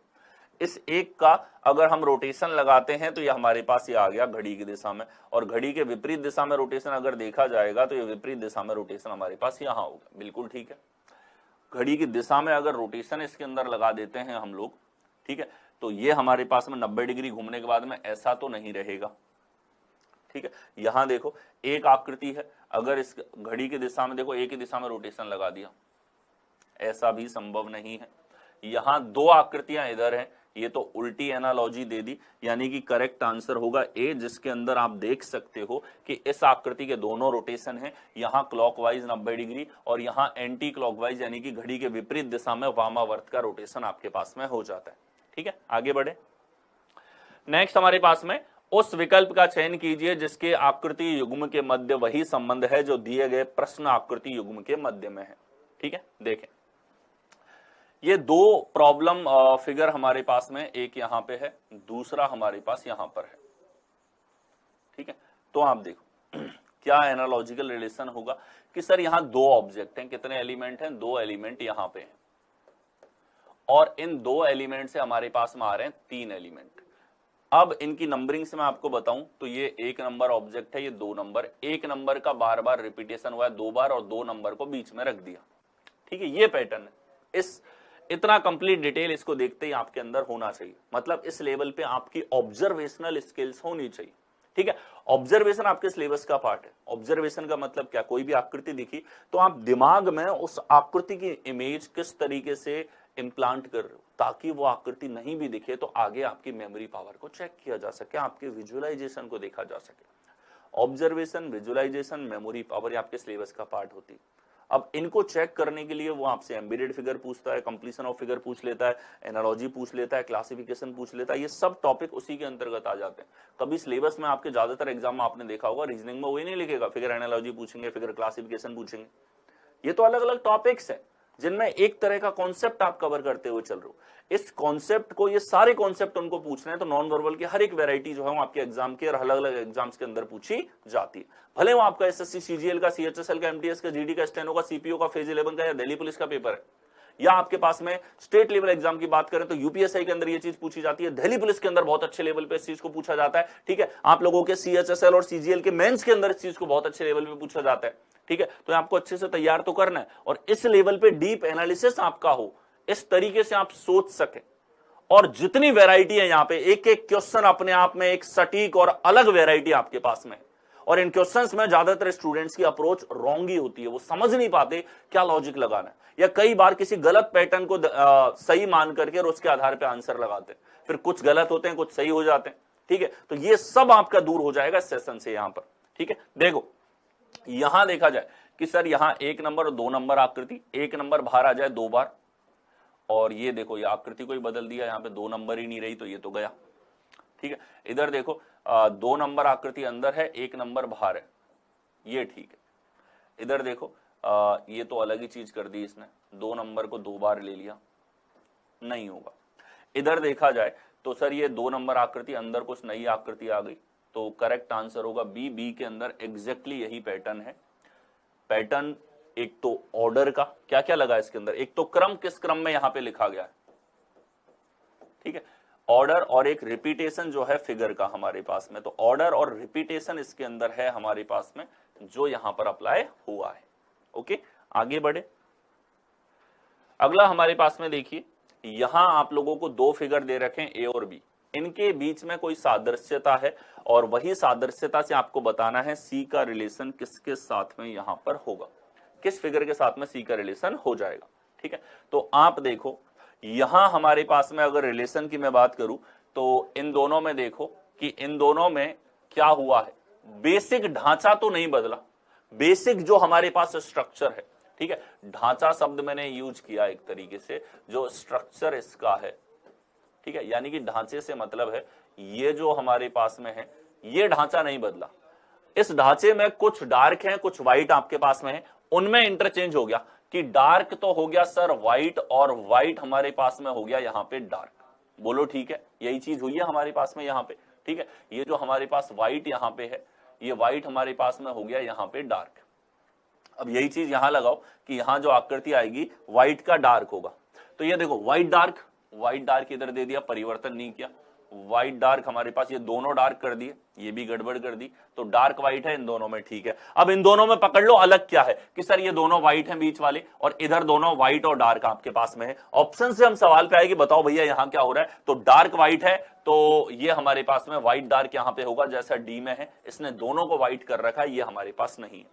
Speaker 1: इस एक का अगर हम रोटेशन लगाते हैं तो ये हमारे पास ये आ गया घड़ी की दिशा में, और घड़ी के विपरीत दिशा में रोटेशन अगर देखा जाएगा तो ये विपरीत दिशा में रोटेशन हमारे पास यहाँ होगा। बिल्कुल ठीक है, घड़ी की दिशा में अगर रोटेशन इसके अंदर लगा देते हैं हम लोग, ठीक है, तो ये हमारे पास में 90 डिग्री घूमने के बाद में ऐसा तो नहीं रहेगा। ठीक है, यहां देखो एक आकृति है, अगर इस घड़ी की दिशा में देखो एक ही दिशा में रोटेशन लगा दिया, ऐसा भी संभव नहीं है। यहां दो आकृतियां इधर हैं, ये तो उल्टी एनालॉजी दे दी, यानी कि करेक्ट आंसर होगा ए, जिसके अंदर आप देख सकते हो कि इस आकृति के दोनों रोटेशन हैं, यहां क्लॉकवाइज 90 डिग्री और यहां एंटी क्लॉकवाइज यानी कि घड़ी के विपरीत दिशा में वामावर्त का रोटेशन आपके पास में हो जाता है। ठीक है, आगे बढ़े। नेक्स्ट हमारे पास में उस विकल्प का चयन कीजिए जिसके आकृति युग्म के मध्य वही संबंध है जो दिए गए प्रश्न आकृति युग्म के मध्य में है। ठीक है, देखें ये दो प्रॉब्लम फिगर हमारे पास में, एक यहां पे है, दूसरा हमारे पास यहां पर है। ठीक है, तो आप देखो क्या एनालॉजिकल रिलेशन होगा कि सर यहां दो ऑब्जेक्ट हैं, कितने एलिमेंट हैं, दो एलिमेंट यहां पे हैं, और इन दो एलिमेंट से हमारे पास में आ रहे हैं तीन एलिमेंट। अब इनकी नंबरिंग से मैं आपको बताऊं तो ये 1 नंबर ऑब्जेक्ट है, ये 2 नंबर, 1 नंबर का बार बार रिपीटेशन हुआ है 2 बार और 2 नंबर को बीच में रख दिया। ठीक है, ये पैटर्न है। इस इतना कंप्लीट डिटेल इसको देखते ही आपके अंदर होना चाहिए, मतलब इस लेवल पे आपकी ऑब्जर्वेशनल स्किल्स होनी चाहिए। ठीक है, ऑब्जर्वेशन आपके सिलेबस का पार्ट है। ऑब्जर्वेशन का मतलब क्या, कोई भी आकृति दिखी तो आप दिमाग में उस आकृति की इमेज किस तरीके से इम्प्लांट कर रहे हो, ताकि वो आकृति नहीं भी दिखे तो आगे आपकी मेमोरी पावर को चेक किया जा सके, आपके विजुअलाइजेशन को देखा जा सके। ऑब्जर्वेशन, विजुअलाइजेशन, मेमोरी पावर, ये आपके सिलेबस का पार्ट होती है। अब इनको चेक करने के लिए वो आपसे एम्बेडेड फिगर पूछता है, कंप्लीशन ऑफ फिगर पूछ लेता है, एनालॉजी पूछ लेता है, क्लासिफिकेशन पूछ लेता है, ये सब टॉपिक उसी के अंतर्गत आ जाते हैं। कभी सिलेबस में आपके ज्यादातर एग्जाम में आपने देखा होगा रीजनिंग में वही नहीं लिखेगा, फिगर एनालॉजी पूछेंगे, फिगर क्लासिफिकेशन पूछेंगे। ये तो अलग अलग टॉपिक्स है जिनमें एक तरह का कॉन्सेप्ट आप कवर करते हुए चल रहे हो। इस कॉन्सेप्ट को, ये सारे कॉन्सेप्ट उनको पूछना है तो नॉन वर्बल की हर एक वैरायटी जो है वो आपके एग्जाम के अलग अलग एग्जाम्स के अंदर पूछी जाती है। भले वो आपका एसएससी सीजीएल का, सीएचएसएल का, एमटीएस का, जीडी का, स्टेनो का, सीपीओ का, फेज 11 का या दिल्ली पुलिस का पेपर है, या आपके पास में स्टेट लेवल एग्जाम की बात करें तो यूपीएससी के अंदर ये चीज पूछी जाती है, दिल्ली पुलिस के अंदर बहुत अच्छे लेवल पे इस चीज को पूछा जाता है। ठीक है, आप लोगों के सीएचएसएल और सीजीएल के मेंस के अंदर इस चीज को बहुत अच्छे लेवल पे पूछा जाता है। ठीक है, तो आपको अच्छे से तैयार तो करना है और इस लेवल पे डीप एनालिसिस आपका हो, इस तरीके से आप सोच सके। और जितनी वैरायटी है यहाँ पे, एक एक क्वेश्चन अपने आप में एक सटीक और अलग वैरायटी आपके पास में, और इन क्वेश्चंस में ज्यादातर स्टूडेंट्स की अप्रोच रॉन्ग ही होती है, वो समझ नहीं पाते क्या लॉजिक लगाना है, या कई बार किसी गलत पैटर्न को सही मान करके और उसके आधार पे आंसर लगाते हैं, फिर कुछ गलत होते हैं, कुछ सही हो जाते हैं। ठीक है, तो ये सब आपका दूर हो जाएगा सेशन से यहां पर। ठीक है, देखो यहां देखा जाए कि सर यहां 1 नंबर और 2 नंबर आकृति, 1 नंबर बाहर आ जाए 2 बार, और ये देखो ये आकृति को ही बदल दिया, यहां पे 2 नंबर ही नहीं रही तो ये तो गया। ठीक है, इधर देखो 2 नंबर आकृति अंदर है, 1 नंबर बाहर है, ये ठीक है। इधर देखो ये तो अलग ही चीज कर दी इसने, 2 नंबर को 2 बार ले लिया, नहीं होगा। इधर देखा जाए तो सर ये 2 नंबर आकृति अंदर कुछ नई आकृति आ गई, तो करेक्ट आंसर होगा बी। बी के अंदर एग्जैक्टली यही पैटर्न है। पैटर्न एक तो ऑर्डर का, क्या क्या लगा इसके अंदर, एक तो क्रम, किस क्रम में यहां पे लिखा गया है, ठीक है, ऑर्डर, और एक रिपीटेशन जो है फिगर का हमारे पास में, तो ऑर्डर और रिपीटेशन इसके अंदर है हमारे पास में जो यहां पर अप्लाई हुआ है। ओके, आगे बढ़े। अगला हमारे पास में देखिए, यहां आप लोगों को 2 फिगर दे रखे हैं, ए और बी, इनके बीच में कोई सादृश्यता है और वही सादृश्यता से आपको बताना है सी का रिलेशन किसके साथ में यहां पर होगा, किस फिगर के साथ में सी का रिलेशन हो जाएगा। ठीक है, तो आप देखो यहां हमारे पास में अगर रिलेशन की मैं बात करूं तो इन दोनों में देखो कि इन दोनों में क्या हुआ है, बेसिक ढांचा तो नहीं बदला, बेसिक जो हमारे पास स्ट्रक्चर है, ठीक है, ढांचा शब्द मैंने यूज किया एक तरीके से, जो स्ट्रक्चर इसका है, ठीक है, यानी कि ढांचे से मतलब है ये जो हमारे पास में है ये ढांचा नहीं बदला, इस ढांचे में कुछ डार्क है, कुछ व्हाइट आपके पास में है, उनमें इंटरचेंज हो गया कि डार्क तो हो गया सर व्हाइट और व्हाइट हमारे पास में हो गया यहाँ पे डार्क। बोलो ठीक है, यही चीज हुई है हमारे पास में यहाँ पे। ठीक है, ये जो हमारे पास व्हाइट यहाँ पे है, ये व्हाइट हमारे पास में हो गया यहाँ पे डार्क। अब यही चीज यहां लगाओ कि यहां जो आकृति आएगी व्हाइट का डार्क होगा, तो ये देखो व्हाइट डार्क, व्हाइट डार्क इधर दे दिया, परिवर्तन नहीं किया। व्हाइट डार्क हमारे पास, ये दोनों डार्क कर दिए, ये भी गड़बड़ कर दी, तो डार्क व्हाइट है इन दोनों में, ठीक है। अब इन दोनों में पकड़ लो अलग क्या है कि सर ये दोनों व्हाइट हैं बीच वाले, और इधर दोनों व्हाइट और डार्क आपके पास में है। ऑप्शन से हम सवाल पे आए कि बताओ भैया यहां क्या हो रहा है, तो डार्क व्हाइट है, तो ये हमारे पास में व्हाइट डार्क यहां पे होगा, जैसा डी में है। इसने दोनों को व्हाइट कर रखा है, ये हमारे पास नहीं है,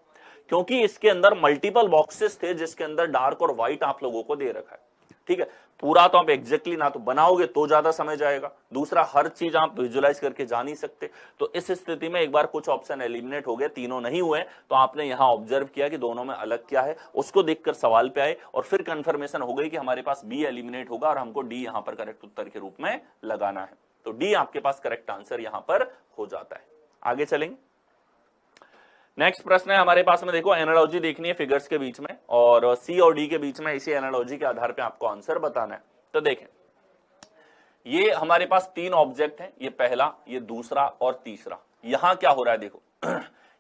Speaker 1: क्योंकि इसके अंदर मल्टीपल बॉक्सेस थे जिसके अंदर डार्क और व्हाइट आप लोगों को दे रखा है, ठीक है। पूरा तो आप एग्जैक्टली ना तो बनाओगे तो ज्यादा समय जाएगा, दूसरा हर चीज आप विजुअलाइज करके जा नहीं सकते। तो इस स्थिति में एक बार कुछ ऑप्शन एलिमिनेट हो गए, तीनों नहीं हुए, तो आपने यहां ऑब्जर्व किया कि दोनों में अलग क्या है, उसको देखकर सवाल पे आए और फिर कंफर्मेशन हो गई कि हमारे पास बी एलिमिनेट होगा और हमको डी यहां पर करेक्ट उत्तर के रूप में लगाना है। तो डी आपके पास करेक्ट आंसर यहां पर हो जाता है। आगे चलेंगे, नेक्स्ट प्रश्न है हमारे पास में, देखो एनालॉजी देखनी है फिगर्स के बीच में और सी और डी के बीच में, इसी एनालॉजी के आधार पे आपको आंसर बताना है। तो देखें, ये हमारे पास तीन ऑब्जेक्ट हैं, ये पहला, ये दूसरा और तीसरा। यहां क्या हो रहा है देखो,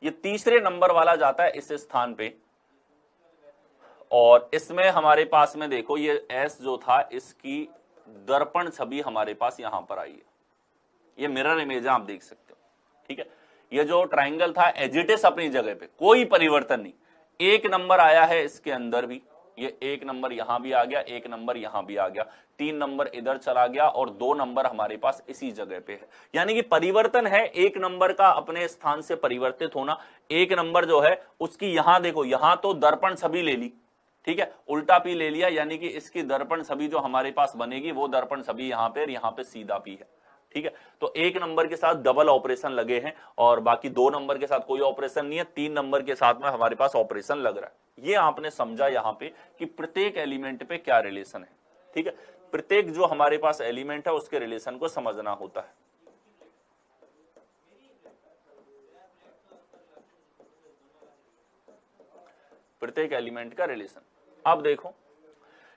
Speaker 1: ये तीसरे नंबर वाला जाता है इस स्थान पे, और इसमें हमारे पास में देखो ये एस जो था इसकी दर्पण छवि हमारे पास यहां पर आई है, ये मिरर इमेज है, आप देख सकते हो, ठीक है। ये जो ट्राइंगल था एज इट इज अपनी जगह पे, कोई परिवर्तन नहीं। एक नंबर आया है इसके अंदर भी, ये एक नंबर यहां भी आ गया, एक नंबर यहां भी आ गया, 3 नंबर इधर चला गया और 2 नंबर हमारे पास इसी जगह पे है। यानी कि परिवर्तन है एक नंबर का अपने स्थान से परिवर्तित होना। एक नंबर जो है उसकी यहां देखो, यहां तो दर्पण छवि ले ली, ठीक है, उल्टा पी ले लिया, यानी कि इसकी दर्पण छवि जो हमारे पास बनेगी वो दर्पण छवि यहां पे सीधा पी है, ठीक है। तो एक नंबर के साथ डबल ऑपरेशन लगे हैं और बाकी 2 नंबर के साथ कोई ऑपरेशन नहीं है, 3 नंबर के साथ में हमारे पास ऑपरेशन लग रहा है। ये आपने समझा यहां पे कि प्रत्येक एलिमेंट पे क्या रिलेशन है, ठीक है। प्रत्येक जो हमारे पास एलिमेंट है उसके रिलेशन को समझना होता है। प्रत्येक एलिमेंट का रिलेशन, अब देखो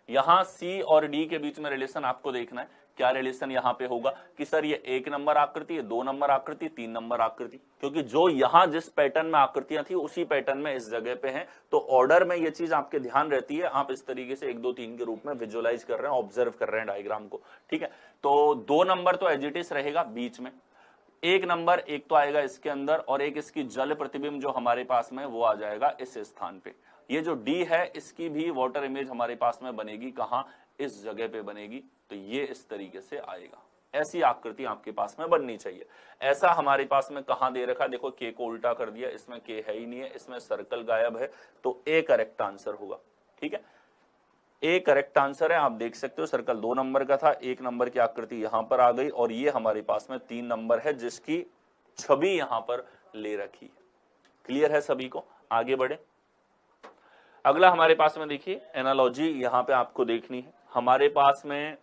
Speaker 1: यहां सी और डी के बीच में रिलेशन आपको देखना है। क्या रिलेशन यहां पे होगा कि सर ये 1 नंबर आकृति है, 2 नंबर आकृति, 3 नंबर आकृति, क्योंकि जो यहां जिस पैटर्न में आकृतियां थी उसी पैटर्न में इस जगह पे हैं। तो ऑर्डर में ये चीज आपके ध्यान रहती है, आप इस तरीके से 1 2 3 के रूप में विजुअलाइज कर रहे हैं, ऑब्जर्व कर रहे हैं डायग्राम को, ठीक है। तो 2 नंबर तो एज इट इज रहेगा बीच में, 1 नंबर एक तो आएगा इसके अंदर और एक इसकी जल प्रतिबिंब जो हमारे पास में वो आ जाएगा इस स्थान पे। ये जो डी है इसकी भी वाटर इमेज हमारे पास में बनेगी, कहां, इस जगह पे बनेगी। तो ये इस तरीके से आएगा, ऐसी आकृति आपके पास में बननी चाहिए। ऐसा हमारे पास में कहां दे रखा, देखो के को उल्टा कर दिया, इसमें के है ही नहीं है, इसमें सर्कल गायब है, तो ए करेक्ट आंसर होगा, ठीक है। ए करेक्ट आंसर है, आप देख सकते हो सर्कल 2 नंबर का था, 1 नंबर की आकृति यहां पर आ गई और ये हमारे पास में 3 नंबर है जिसकी छवि यहां पर ले रखी है। क्लियर है सभी को, आगे बढ़े। अगला हमारे पास में देखिए एनालॉजी यहां पे आपको देखनी है। हमारे पास में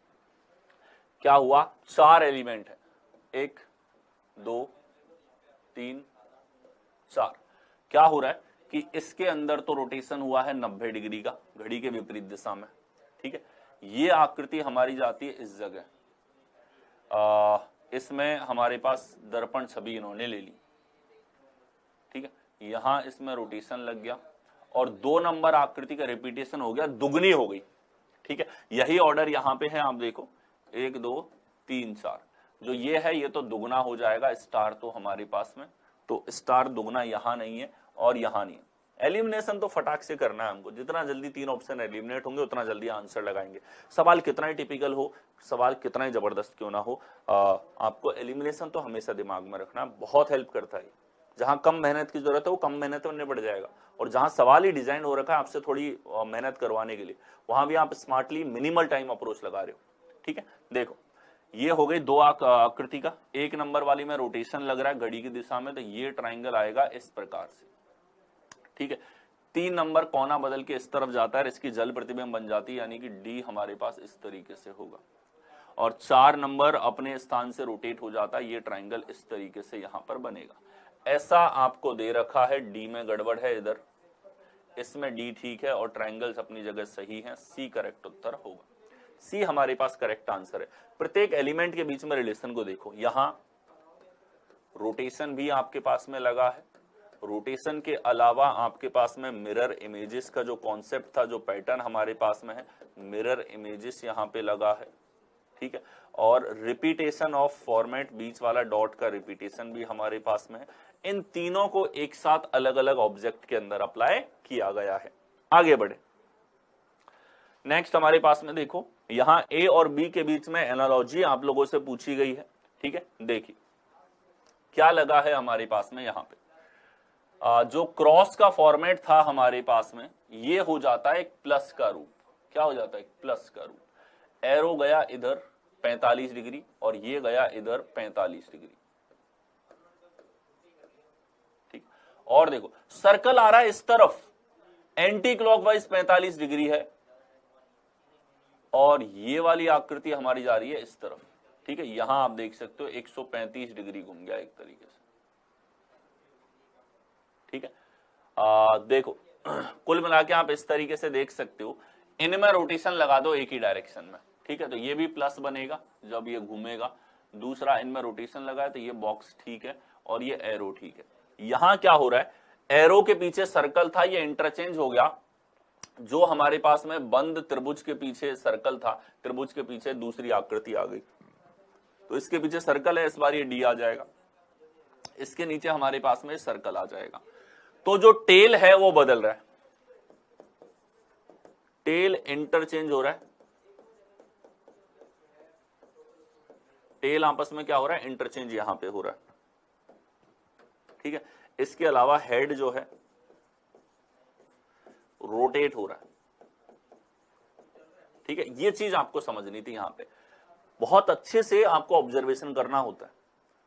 Speaker 1: क्या हुआ, 4 एलिमेंट है, 1 2 3 4। क्या हो रहा है कि इसके अंदर तो रोटेशन हुआ है 90 डिग्री का, घड़ी के विपरीत दिशा में, ठीक है। ये आकृति हमारी जाती है इस जगह, इसमें हमारे पास दर्पण छवि इन्होंने ले ली, ठीक है। यहां इसमें रोटेशन लग गया और 2 नंबर आकृति का रिपीटेशन हो गया, दुगनी हो गई, ठीक है। यही ऑर्डर यहां पे है, आप देखो 1 2 3 4, जो ये है ये तो दुगना हो जाएगा, स्टार तो हमारे पास में, तो स्टार दुगना यहां नहीं है और यहां नहीं है। एलिमिनेशन तो फटाक से करना है हमको, जितना जल्दी 3 ऑप्शन एलिमिनेट होंगे उतना जल्दी आंसर लगाएंगे। सवाल कितना ही टिपिकल हो, सवाल कितना ही जबरदस्त क्यों ना हो, आपको एलिमिनेशन तो हमेशा दिमाग में रखना, बहुत हेल्प करता है। जहां कम मेहनत की जरूरत है वो कम मेहनत में निपट जाएगा, और जहां सवाल ही डिजाइन हो रखा है आपसे थोड़ी मेहनत करवाने के लिए, वहां भी आप स्मार्टली मिनिमल टाइम अप्रोच लगा रहे हो, ठीक है। देखो ये हो गई 2 आकृति का, 1 नंबर वाली में रोटेशन लग रहा है घड़ी की दिशा में, तो ये ट्राइंगल आएगा इस प्रकार से, ठीक है। 3 नंबर कोना बदल के इस तरफ जाता है, इसकी जल प्रतिबिंब बन जाती है, यानी कि डी हमारे पास इस तरीके से होगा, और 4 नंबर अपने स्थान से रोटेट हो जाता है, ये ट्राइंगल इस तरीके से यहां पर बनेगा। ऐसा आपको दे रखा है, डी में गड़बड़ है इधर, इसमें डी ठीक है और ट्राइंगल्स अपनी जगह सही हैं, सी करेक्ट उत्तर होगा। सी हमारे पास करेक्ट आंसर है। प्रत्येक एलिमेंट के बीच में रिलेशन को देखो, यहां रोटेशन भी आपके पास में लगा है, रोटेशन के अलावा आपके पास में मिरर इमेजेस का जो कॉन्सेप्ट था, जो पैटर्न हमारे पास में है, मिरर इमेजेस यहां पे लगा है, ठीक है, और रिपीटेशन ऑफ फॉर्मेट, बीच वाला डॉट का रिपीटेशन भी हमारे पास में है। इन तीनों को एक साथ अलग अलग ऑब्जेक्ट के अंदर अप्लाई किया गया है। आगे बढ़े, नेक्स्ट हमारे पास में देखो, यहां ए और बी के बीच में एनालॉजी आप लोगों से पूछी गई है। ठीक है, देखिए क्या लगा है हमारे पास में, यहां पे जो क्रॉस का फॉर्मेट था हमारे पास में, ये हो जाता है एक प्लस का रूप। क्या हो जाता है? एक प्लस का रूप। एरो गया इधर 45 डिग्री और ये गया इधर 45 डिग्री। ठीक, और देखो सर्कल आ रहा है इस तरफ, एंटी क्लॉकवाइज 45 डिग्री है, और ये वाली आकृति हमारी जा रही है इस तरफ। ठीक है, यहां आप देख सकते हो 135 डिग्री घूम गया एक तरीके से। ठीक है, देखो कुल मिला के आप इस तरीके से देख सकते हो, इनमें रोटेशन लगा दो एक ही डायरेक्शन में। ठीक है, तो ये भी प्लस बनेगा जब ये घूमेगा। दूसरा, इनमें रोटेशन लगा है तो ये बॉक्स ठीक है और ये एरो ठीक है। यहां क्या हो रहा है, एरो के पीछे सर्कल था, ये इंटरचेंज हो गया। जो हमारे पास में बंद त्रिभुज के पीछे सर्कल था, त्रिभुज के पीछे दूसरी आकृति आ गई, तो इसके पीछे सर्कल है, इस बार ये डी आ जाएगा, इसके नीचे हमारे पास में सर्कल आ जाएगा। तो जो टेल है वो बदल रहा है, टेल इंटरचेंज हो रहा है, टेल आपस में क्या हो रहा है, इंटरचेंज यहां पे हो रहा है। ठीक है, इसके अलावा हेड जो है रोटेट हो रहा है। ठीक है, ये चीज आपको समझनी थी, यहां पे बहुत अच्छे से आपको ऑब्जर्वेशन करना होता है।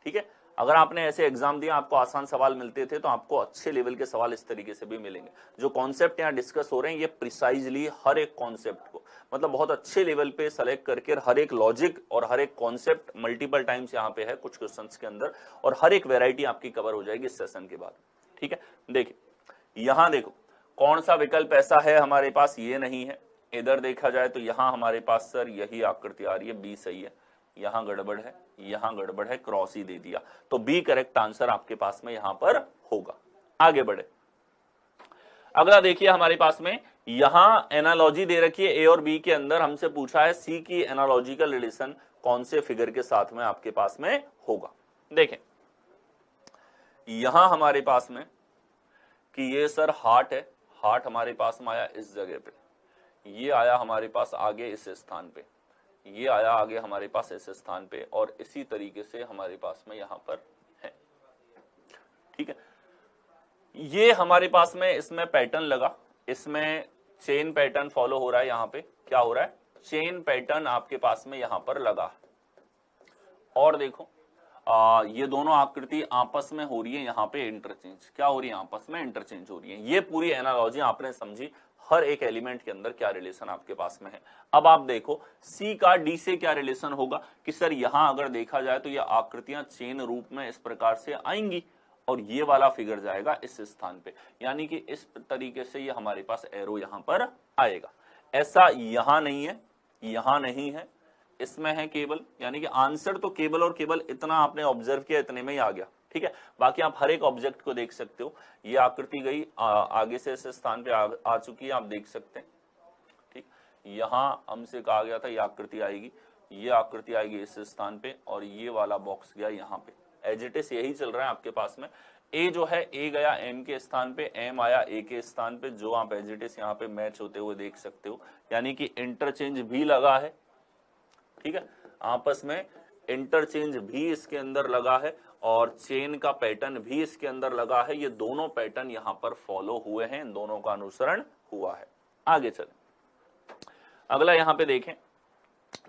Speaker 1: ठीक है, अगर आपने ऐसे एग्जाम दिया, आपको आसान सवाल मिलते थे, तो आपको अच्छे लेवल के सवाल इस तरीके से भी मिलेंगे। जो कॉन्सेप्ट यहाँ डिस्कस हो रहे हैं, ये प्रिसाइजली हर एक कॉन्सेप्ट को, मतलब बहुत अच्छे लेवल पे सेलेक्ट करके हर एक लॉजिक और हर एक कॉन्सेप्ट मल्टीपल टाइम्स यहाँ पे है कुछ क्वेश्चंस के अंदर, और हर एक वेराइटी आपकी कवर हो जाएगी इस सेशन के बाद। ठीक है, देखिए यहां देखो कौन सा विकल्प ऐसा है हमारे पास, ये नहीं है। इधर देखा जाए तो यहां हमारे पास सर यही आकृति आ रही है, बी सही है, यहां गड़बड़ है, यहां गड़बड़ है, क्रॉस ही दे दिया, तो बी करेक्ट आंसर आपके पास में यहां पर होगा। आगे बढ़े, अगला देखिए हमारे पास में यहां एनालॉजी दे रखी है ए और बी के अंदर, हमसे पूछा है सी की एनालॉजिकल रिलेशन कौन से फिगर के साथ में आपके पास में होगा। देखें यहां हमारे पास में कि ये सर हार्ट है, हार्ट हमारे पास में आया इस जगह पे, ये आया हमारे पास आगे इस स्थान पे, ये आया आगे हमारे पास इस स्थान पे, और इसी तरीके से हमारे पास में यहां पर है। ठीक है, ये हमारे पास में इसमें पैटर्न लगा, इसमें चेन पैटर्न फॉलो हो रहा है। यहां पे क्या हो रहा है, चेन पैटर्न आपके पास में यहां पर लगा। और देखो ये दोनों आकृति आपस में हो रही है यहां पे इंटरचेंज। क्या हो रही है, आपस में इंटरचेंज हो रही है। ये पूरी एनालॉजी आपने समझी, हर एक एलिमेंट के अंदर क्या रिलेशन आपके पास में है। अब आप देखो सी का डी से क्या रिलेशन होगा, कि सर यहां अगर देखा जाए तो ये आकृतियां चेन रूप में इस प्रकार से आएंगी, और ये वाला फिगर जाएगा इस स्थान पे, यानी कि इस तरीके से ये हमारे पास एरो यहां पर आएगा। ऐसा यहां नहीं है, यहां नहीं है, इसमें है केवल, यानी कि आंसर तो केवल और केवल इतना आपने ऑब्जर्व किया, इतने में ही आ गया। ठीक है, बाकी आप हर एक ऑब्जेक्ट को देख सकते हो। ये आकृति गई आगे से इस स्थान पे आ चुकी है, आप देख सकते हैं। ठीक, यहां हमसे कहा गया था ये आकृति आएगी, ये आकृति आएगी इस स्थान पे, और ये वाला बॉक्स गया यहाँ पे। एज इट इज यही चल रहा है आपके पास में। ए जो है, ए गया एम के स्थान पे, एम आया ए के स्थान पे, जो आप एज इट इज यहाँ पे मैच होते हुए देख सकते हो, यानी कि इंटरचेंज भी लगा है। ठीक है, आपस में इंटरचेंज भी इसके अंदर लगा है, और चेन का पैटर्न भी इसके अंदर लगा है। ये दोनों पैटर्न यहां पर फॉलो हुए हैं, इन दोनों का अनुसरण हुआ है। आगे चलें, अगला यहां पे देखें,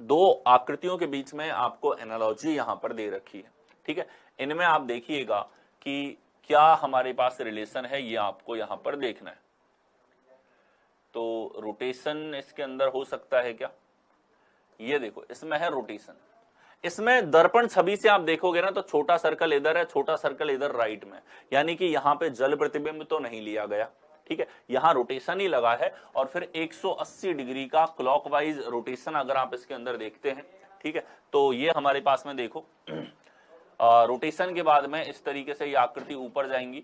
Speaker 1: दो आकृतियों के बीच में आपको एनालॉजी यहां पर दे रखी है। ठीक है, इनमें आप देखिएगा कि क्या हमारे पास रिलेशन है, ये आपको यहां पर देखना है। तो रोटेशन इसके अंदर हो सकता है क्या, ये देखो इसमें है रोटेशन। इसमें दर्पण छवि से आप देखोगे ना, तो छोटा सर्कल इधर है, छोटा सर्कल इधर राइट में, यानी कि यहाँ पे जल प्रतिबिंब तो नहीं लिया गया। ठीक है, यहाँ रोटेशन ही लगा है, और फिर 180 डिग्री का क्लॉकवाइज रोटेशन अगर आप इसके अंदर देखते हैं। ठीक है, तो ये हमारे पास में देखो रोटेशन के बाद में इस तरीके से ये आकृति ऊपर जाएंगी,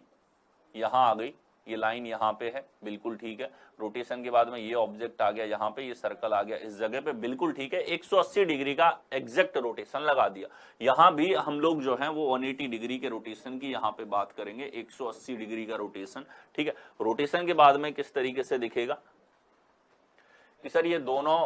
Speaker 1: यहां आ गई, ये लाइन यहाँ पे है, बिल्कुल ठीक है। रोटेशन के बाद में ये ऑब्जेक्ट आ गया यहाँ पे, ये सर्कल आ गया इस जगह पे, बिल्कुल ठीक है। 180 डिग्री का एग्जैक्ट रोटेशन लगा दिया। यहाँ भी हम लोग जो है वो 180 डिग्री के रोटेशन की यहाँ पे बात करेंगे, 180 डिग्री का रोटेशन, ठीक है। रोटेशन के बाद में किस तरीके से दिखेगा कि सर ये दोनों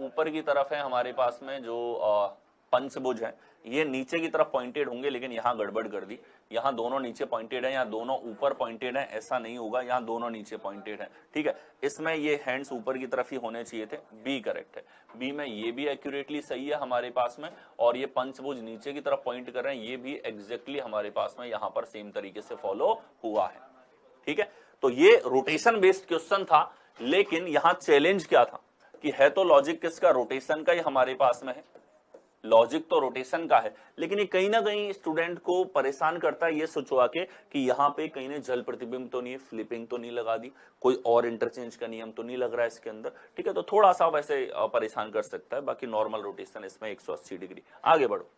Speaker 1: ऊपर की तरफ है हमारे पास में जो पंचभुज है, ये नीचे की तरफ पॉइंटेड होंगे, लेकिन यहाँ गड़बड़ कर दी। यहाँ दोनों नीचे पॉइंटेड है, यहाँ दोनों ऊपर पॉइंटेड है, ऐसा नहीं होगा, यहाँ दोनों नीचे पॉइंटेड है, ठीक है। इसमें ये हैंड्स ऊपर की तरफ ही होने चाहिए थे, बी करेक्ट है। बी में ये भी एक्यूरेटली सही है हमारे पास में, और ये पंचभुज नीचे की तरफ पॉइंट कर रहे हैं, ये भी एग्जैक्टली हमारे पास में यहाँ पर सेम तरीके से फॉलो हुआ है, ठीक है। तो ये रोटेशन बेस्ड क्वेश्चन था, लेकिन यहाँ चैलेंज क्या था कि है तो लॉजिक किसका, रोटेशन का ही हमारे पास में है, लॉजिक तो रोटेशन का है, लेकिन ये कहीं ना कहीं स्टूडेंट को परेशान करता है ये सोचवा के कि यहाँ पे कहीं ने जल प्रतिबिंब तो नहीं है, फ्लिपिंग तो नहीं लगा दी, कोई और इंटरचेंज का नियम तो नहीं लग रहा है इसके अंदर, ठीक है। तो थोड़ा सा वैसे परेशान कर सकता है, बाकी नॉर्मल रोटेशन इसमें 180 डिग्री। आगे बढ़ो,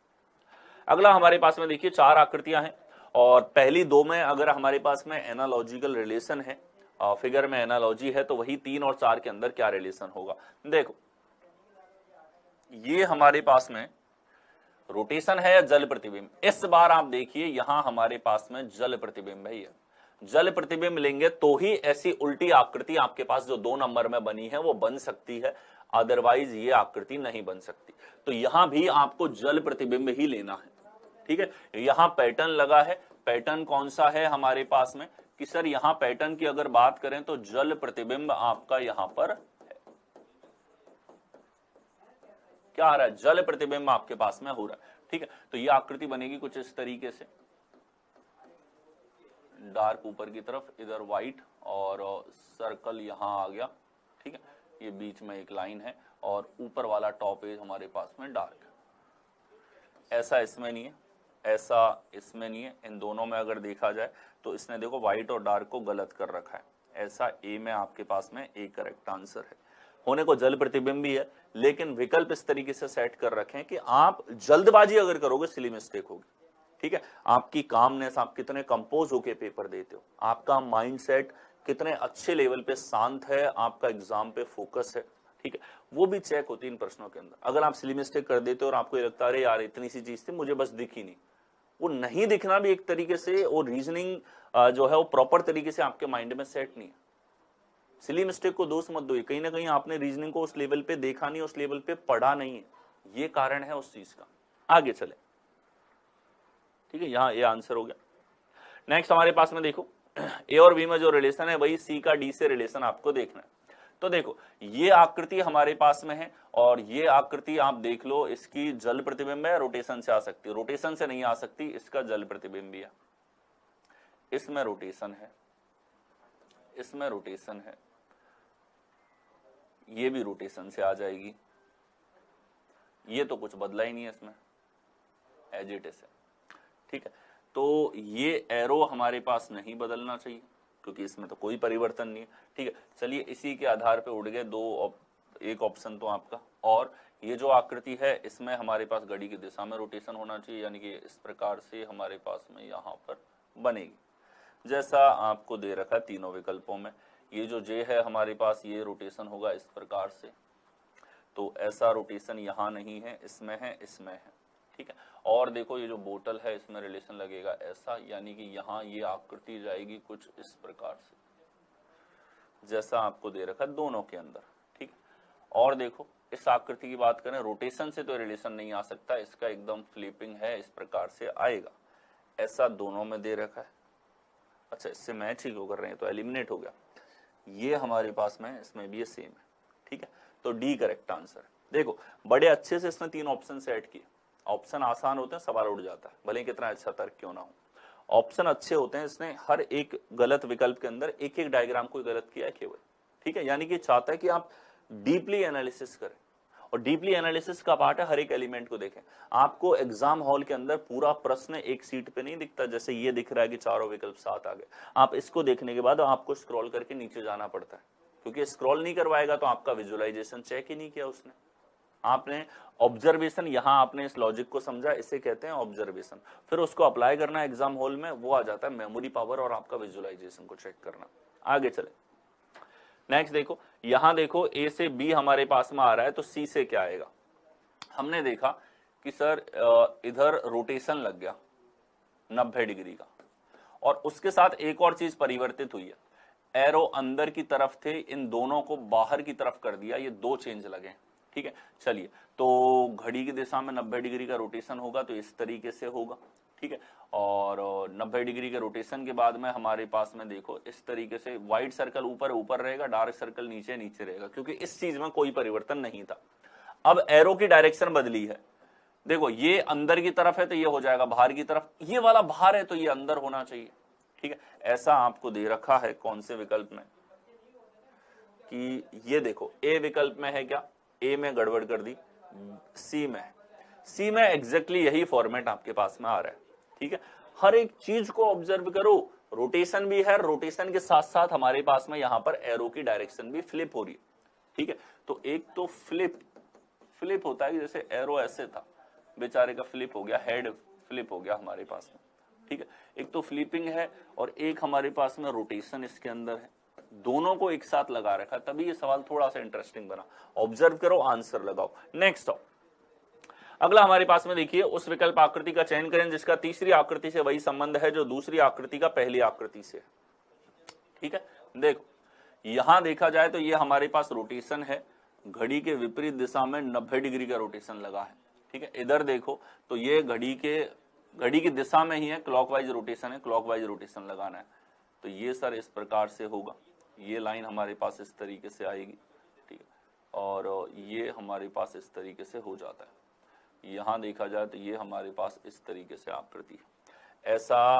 Speaker 1: अगला हमारे पास में देखिए 4 आकृतियां हैं, और पहली 2 में अगर हमारे पास में एनालॉजिकल रिलेशन है, फिगर में एनालॉजी है, तो वही 3 और 4 के अंदर क्या रिलेशन होगा। देखो ये हमारे पास में रोटेशन है या जल प्रतिबिंब, इस बार आप देखिए यहां हमारे पास में जल प्रतिबिंब है। ये जल प्रतिबिंब लेंगे तो ही ऐसी उल्टी आकृति आपके पास जो 2 नंबर में बनी है वो बन सकती है, अदरवाइज ये आकृति नहीं बन सकती। तो यहां भी आपको जल प्रतिबिंब ही लेना है, ठीक है। यहां पैटर्न लगा है, पैटर्न कौन सा है हमारे पास में कि सर यहां पैटर्न की अगर बात करें तो जल प्रतिबिंब आपका यहां पर है। क्या आ रहा है, जल प्रतिबिंब आपके पास में हो रहा है, ठीक है। तो ये आकृति बनेगी कुछ इस तरीके से, डार्क ऊपर की तरफ, इधर व्हाइट और सर्कल यहां आ गया, ठीक है। ये बीच में एक लाइन है और ऊपर वाला टॉप एज हमारे पास में डार्क। ऐसा इसमें नहीं है, ऐसा इसमें नहीं है, इन दोनों में अगर देखा जाए तो इसने देखो व्हाइट और डार्क को गलत कर रखा है। ऐसा ए में आपके पास में ए करेक्ट आंसर है। होने को जल प्रतिबिंब भी है, लेकिन विकल्प इस तरीके से सेट कर रखे हैं कि आप जल्दबाजी अगर करोगे सिली मिस्टेक होगी, ठीक है। आपकी कामनेस, आप कितने कंपोज होके पेपर देते हो, आपका माइंडसेट कितने अच्छे लेवल पे शांत है, आपका एग्जाम पे फोकस है, ठीक है, वो भी चेक होती है इन प्रश्नों के अंदर। अगर आप सिली मिस्टेक कर देते हो और आपको ये लगता है अरे यार इतनी सी चीज थी मुझे बस दिखी नहीं, वो नहीं दिखना भी एक तरीके से, और रीजनिंग जो है वो प्रॉपर तरीके से आपके माइंड में सेट नहीं है। सिली मिस्टेक को दोष मत दो, कहीं ना कहीं आपने रीजनिंग को उस लेवल पे देखा नहीं, उस लेवल पे पढ़ा नहीं है, ये कारण है उस चीज का। आगे चले, ठीक है, यहां ये आंसर हो गया। नेक्स्ट हमारे पास में देखो ए और बी में जो रिलेशन है वही सी का डी से रिलेशन आपको देखना है। तो देखो ये आकृति हमारे पास में है, और ये आकृति आप देख लो, इसकी जल प्रतिबिंब है, रोटेशन से आ सकती है, रोटेशन से नहीं आ सकती, इसका जल प्रतिबिंब भी है। इसमें रोटेशन है, इसमें रोटेशन है, ये भी रोटेशन से आ जाएगी, ये तो कुछ बदला ही नहीं है इसमें, एज इट इज है, ठीक है। तो ये एरो हमारे पास नहीं बदलना चाहिए क्योंकि इसमें तो कोई परिवर्तन नहीं है, ठीक है। चलिए इसी के आधार पे उड़ गए एक ऑप्शन तो आपका, और ये जो आकृति है इसमें हमारे पास घड़ी की दिशा में रोटेशन होना चाहिए, यानी कि इस प्रकार से हमारे पास में यहाँ पर बनेगी, जैसा आपको दे रखा है तीनों विकल्पों में। ये जो जे है हमारे पास, ये रोटेशन होगा इस प्रकार से, तो ऐसा रोटेशन यहाँ नहीं है, इसमें है, इसमें है, ठीक है। और देखो ये जो बोतल है इसमें रिलेशन लगेगा ऐसा, यानी कि यहाँ ये आकृति जाएगी कुछ इस प्रकार से, जैसा आपको दे रखा है दोनों के अंदर, ठीक है। और देखो इस आकृति की बात करें, रोटेशन से तो रिलेशन नहीं आ सकता, इसका एकदम फ्लिपिंग है, इस प्रकार से आएगा, ऐसा दोनों में दे रखा है। अच्छा इससे मैच ही क्यों कर रहे हैं, तो एलिमिनेट हो गया। ये हमारे पास में इसमें भी ये सेम है, ठीक है। तो डी करेक्ट आंसर। देखो बड़े अच्छे से इसने 3 ऑप्शन सेट किए, ऑप्शन आसान होते हैं, सवाल उड़ जाता है, भले कितना अच्छा तर्क क्यों ना हो, ऑप्शन अच्छे होते हैं। इसने हर एक गलत विकल्प के अंदर एक एक डायग्राम को गलत किया है केवल, ठीक है। यानी कि चाहता है कि आप डीपली एनालिसिस करें, और डीपली एनालिसिस का पार्ट है हर एक एलिमेंट को देखें। आपको एग्जाम हॉल के अंदर पूरा प्रश्न एक सीट पे नहीं दिखता, जैसे ये दिख रहा है कि चारों विकल्प साथ आ गए। आप इसको देखने के बाद आपको स्क्रॉल करके नीचे जाना पड़ता है, क्योंकि स्क्रॉल नहीं करवाएगा तो आपका विजुअलाइजेशन चेक ही नहीं किया उसने, आपने ऑब्जर्वेशन, यहां आपने इस लॉजिक को समझा, इसे कहते हैं ऑब्जर्वेशन। फिर उसको अप्लाई करना एग्जाम हॉल में, वो आ जाता है मेमोरी पावर और आपका विजुअलाइजेशन को चेक करना। आगे चले, नेक्स्ट देखो, यहां देखो ए से बी हमारे पास में आ रहा है, तो सी से क्या आएगा। हमने देखा कि सर इधर रोटेशन लग गया 90 डिग्री का, और उसके साथ एक और चीज परिवर्तित हुई है, एरो अंदर की तरफ थे, इन दोनों को बाहर की तरफ कर दिया, ये दो चेंज लगे। ठीक है, चलिए, तो घड़ी की दिशा में 90 डिग्री का रोटेशन होगा तो इस तरीके से होगा। ठीक है, और 90 डिग्री के रोटेशन के बाद में हमारे पास में देखो इस तरीके से व्हाइट सर्कल ऊपर ऊपर रहेगा, डार्क सर्कल नीचे नीचे रहेगा, क्योंकि इस चीज में कोई परिवर्तन नहीं था। अब एरो की डायरेक्शन बदली है, देखो ये अंदर की तरफ है तो ये हो जाएगा बाहर की तरफ, ये वाला बाहर है तो ये अंदर होना चाहिए। ठीक है, ऐसा आपको दे रखा है कौन से विकल्प में, कि ये देखो ए विकल्प में है क्या, ए में गड़बड़ कर दी, सी में एग्जैक्टली यही फॉर्मेट आपके पास में आ रहा है। ठीक है, हर एक चीज को ऑब्जर्व करो, रोटेशन भी है, रोटेशन के साथ साथ हमारे पास में यहां पर एरो की डायरेक्शन भी फ्लिप हो रही है। ठीक है, तो एक तो फ्लिप होता है, जैसे एरो ऐसे था, बेचारे का फ्लिप हो गया, हेड फ्लिप हो गया हमारे पास में। ठीक है, एक तो फ्लिपिंग है और एक हमारे पास में रोटेशन इसके अंदर है, दोनों को एक साथ लगा रखा, तभी ये सवाल थोड़ा सा इंटरेस्टिंग बना। ऑब्जर्व करो, आंसर लगाओ। नेक्स्ट आओ, अगला हमारे पास में देखिए, उस विकल्प आकृति का चयन करें जिसका तीसरी आकृति से वही संबंध है जो दूसरी आकृति का पहली आकृति से। ठीक है, देखो यहां देखा जाए तो ये हमारे पास रोटेशन है, घड़ी के विपरीत दिशा में 90 डिग्री का रोटेशन लगा है। ठीक है, इधर देखो तो ये घड़ी की दिशा में ही है, क्लॉकवाइज रोटेशन है, क्लॉकवाइज रोटेशन लगाना है, तो ये सर इस प्रकार से होगा, ये लाइन हमारे पास इस तरीके से आएगी। ठीक है, और ये हमारे पास इस तरीके से हो जाता है, यहां देखा जाए तो ये हमारे पास इस तरीके से आकृति है। ऐसा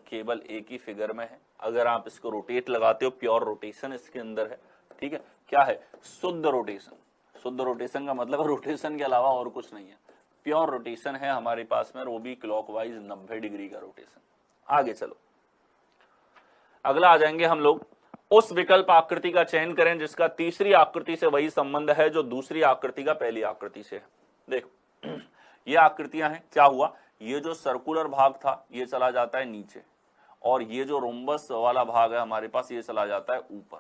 Speaker 1: केवल एक ही फिगर में है, अगर आप इसको रोटेट लगाते हो, प्योर रोटेशन इसके अंदर है। ठीक है, क्या है, शुद्ध रोटेशन। शुद्ध रोटेशन का मतलब रोटेशन के अलावा और कुछ नहीं है, प्योर रोटेशन है हमारे पास में, वो भी क्लॉकवाइज 90 डिग्री का रोटेशन। आगे चलो, अगला आ जाएंगे हम लोग, उस विकल्प आकृति का चयन करें जिसका तीसरी आकृति से वही संबंध है जो दूसरी आकृति का पहली आकृति से है। देखो ये आकृतियां हैं, क्या हुआ, ये जो सर्कुलर भाग था ये चला जाता है नीचे, और ये जो रोम्बस वाला भाग है हमारे पास ये चला जाता है ऊपर।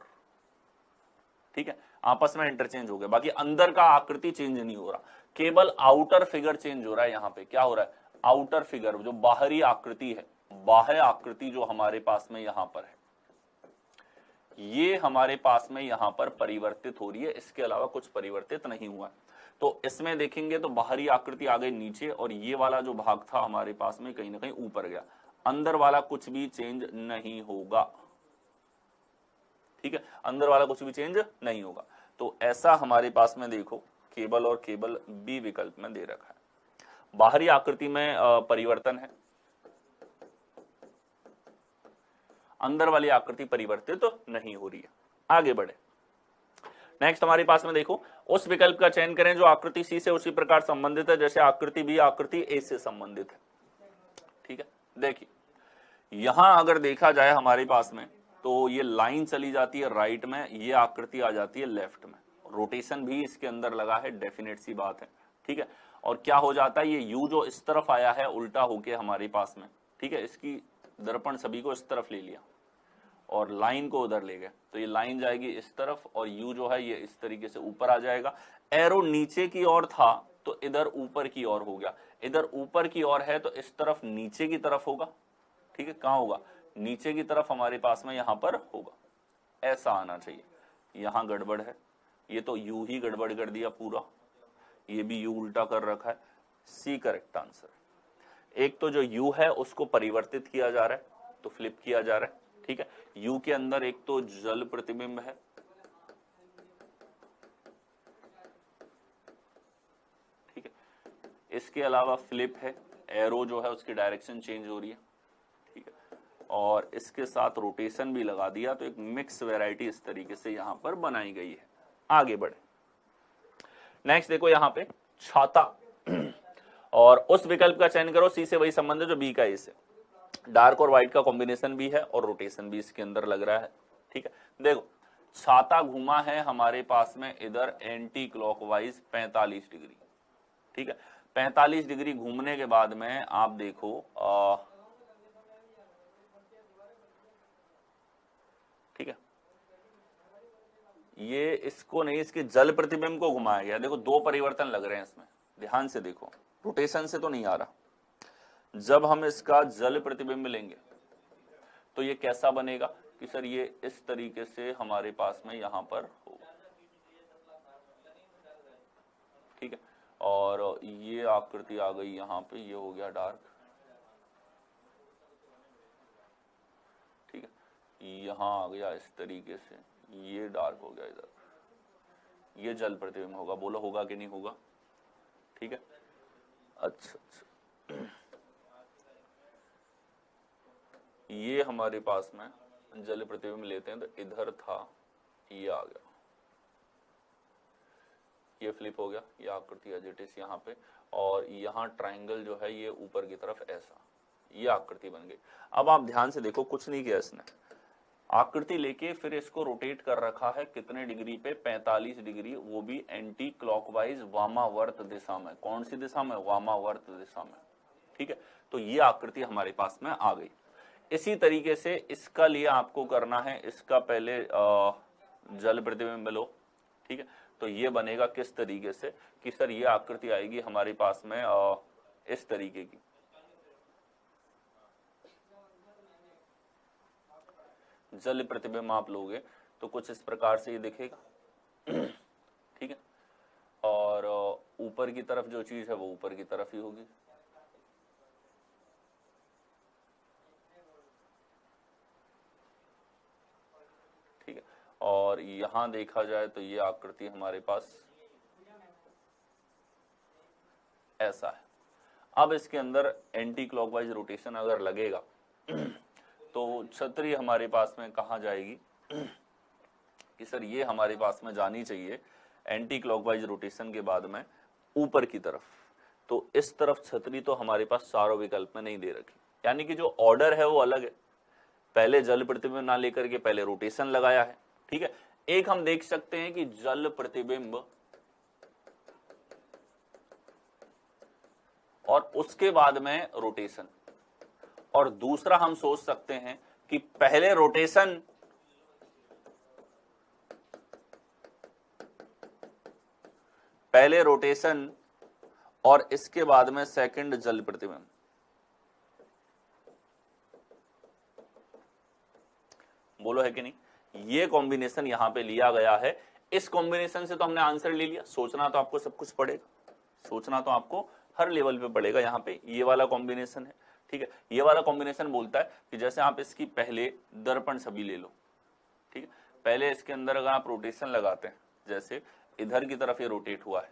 Speaker 1: ठीक है, आपस में इंटरचेंज हो गया, बाकी अंदर का आकृति चेंज नहीं हो रहा, केवल आउटर फिगर चेंज हो रहा है। यहाँ पे क्या हो रहा है, आउटर फिगर जो बाहरी आकृति है, बाह्य आकृति जो हमारे पास में यहाँ पर है, ये हमारे पास में यहाँ पर परिवर्तित हो रही है, इसके अलावा कुछ परिवर्तित नहीं हुआ। तो इसमें देखेंगे तो बाहरी आकृति आ गई नीचे, और ये वाला जो भाग था हमारे पास में कहीं ना कहीं ऊपर गया, अंदर वाला कुछ भी चेंज नहीं होगा। ठीक है, अंदर वाला कुछ भी चेंज नहीं होगा। तो ऐसा हमारे पास में देखो केबल और केबल बी विकल्प में दे रखा है, बाहरी आकृति में परिवर्तन है, अंदर वाली आकृति परिवर्तित तो नहीं हो रही है। आगे बढ़े, नेक्स्ट हमारे पास में देखो, उस विकल्प का चयन करें जो आकृति सी से उसी प्रकार संबंधित है जैसे आकृति बी आकृति ए से संबंधित है। ठीक है, देखिए यहां अगर देखा जाए हमारे पास में तो ये लाइन चली जाती है राइट में, ये आकृति आ जाती है लेफ्ट में, रोटेशन भी इसके अंदर लगा है, डेफिनेट सी बात है। ठीक है, और क्या हो जाता है, ये यू जो इस तरफ आया है उल्टा होके हमारे पास में, ठीक है, इसकी दर्पण सभी को इस तरफ ले लिया और लाइन को उधर ले गए, तो ये लाइन जाएगी इस तरफ और यू जो है ये इस तरीके से ऊपर आ जाएगा। एरो नीचे की ओर था तो इधर ऊपर की ओर हो गया, इधर ऊपर की ओर है तो इस तरफ नीचे की तरफ होगा। ठीक है, कहां होगा, नीचे की तरफ हमारे पास में यहां पर होगा, ऐसा आना चाहिए। यहां गड़बड़ है, ये तो यू ही गड़बड़ कर दिया पूरा, ये भी यू उल्टा कर रखा है। C correct answer. एक तो जो यू है उसको परिवर्तित किया जा रहा है, तो फ्लिप किया जा रहा है। ठीक है, यू के अंदर एक तो जल प्रतिबिंब है, ठीक है, इसके अलावा फ्लिप है, एरो जो है उसकी डायरेक्शन चेंज हो रही है। ठीक है, और इसके साथ रोटेशन भी लगा दिया, तो एक मिक्स वैरायटी इस तरीके से यहां पर बनाई गई है। आगे बढ़े, नेक्स्ट देखो यहां पे छाता, और उस विकल्प का चयन करो सी से वही संबंध है जो बी का ए से। डार्क और व्हाइट का कॉम्बिनेशन भी है और रोटेशन भी इसके अंदर लग रहा है। ठीक है, देखो छाता घूमा है हमारे पास में इधर एंटी क्लॉकवाइज 45 डिग्री, ठीक है। 45 डिग्री घूमने के बाद में आप देखो ठीक है, ये इसको नहीं, इसके जल प्रतिबिंब को घुमाया गया। देखो दो परिवर्तन लग रहे हैं इसमें, ध्यान से देखो, रोटेशन से तो नहीं आ रहा। जब हम इसका जल प्रतिबिंब लेंगे तो ये कैसा बनेगा कि सर ये इस तरीके से हमारे पास में यहां पर होगा, ठीक है। और ये आकृति आ गई यहां पे, ये हो गया डार्क, ठीक है। यहां आ गया इस तरीके से, ये डार्क हो गया इधर, ये जल प्रतिबिंब होगा। बोलो होगा कि नहीं होगा, ठीक है। अच्छा, ये हमारे पास में जल प्रतिबिंब लेते हैं तो इधर था, ये आ गया, ये फ्लिप हो गया, ये आकृति एज इट इज यहाँ पे, और यहाँ ट्रायंगल जो है ये ऊपर की तरफ ऐसा, ये आकृति बन गई। अब आप ध्यान से देखो, कुछ नहीं किया इसने, आकृति लेके फिर इसको रोटेट कर रखा है कितने डिग्री पे, 45 डिग्री, वो भी एंटी क्लॉकवाइज वामावर्त दिशा में। कौन सी दिशा में, वामावर्त दिशा में, ठीक है। तो ये आकृति हमारे पास में आ गई। इसी तरीके से इसका लिए आपको करना है, इसका पहले जल प्रतिबिंब लो, ठीक है। तो ये बनेगा किस तरीके से कि सर ये आकृति आएगी हमारे पास में इस तरीके की, जल प्रतिबिंब आप लोगे तो कुछ इस प्रकार से ये दिखेगा, ठीक है। और ऊपर की तरफ जो चीज है वो ऊपर की तरफ ही होगी, ठीक है। और यहां देखा जाए तो ये आकृति हमारे पास ऐसा है। अब इसके अंदर एंटी क्लॉकवाइज रोटेशन अगर लगेगा तो छतरी हमारे पास में कहां जाएगी कि सर ये हमारे पास में जानी चाहिए एंटी क्लॉकवाइज रोटेशन के बाद में ऊपर की तरफ। तो इस तरफ छतरी तो हमारे पास चारों विकल्प में नहीं दे रखी, यानी कि जो ऑर्डर है वो अलग है। पहले जल प्रतिबिंब ना लेकर के पहले रोटेशन लगाया है, ठीक है। एक हम देख सकते हैं कि जल प्रतिबिंब और उसके बाद में रोटेशन, और दूसरा हम सोच सकते हैं कि पहले रोटेशन और इसके बाद में सेकंड जल प्रतिबिंब। बोलो है कि नहीं, ये कॉम्बिनेशन यहां पे लिया गया है। इस कॉम्बिनेशन से तो हमने आंसर ले लिया। सोचना तो आपको सब कुछ पड़ेगा, सोचना तो आपको हर लेवल पे पड़ेगा। यहाँ पे ये वाला कॉम्बिनेशन है, ठीक है। ये वाला कॉम्बिनेशन बोलता है कि जैसे आप इसकी पहले दर्पण छवि ले लो, ठीक है। पहले इसके अंदर अगर आप रोटेशन लगाते हैं, जैसे इधर की तरफ ये रोटेट हुआ है,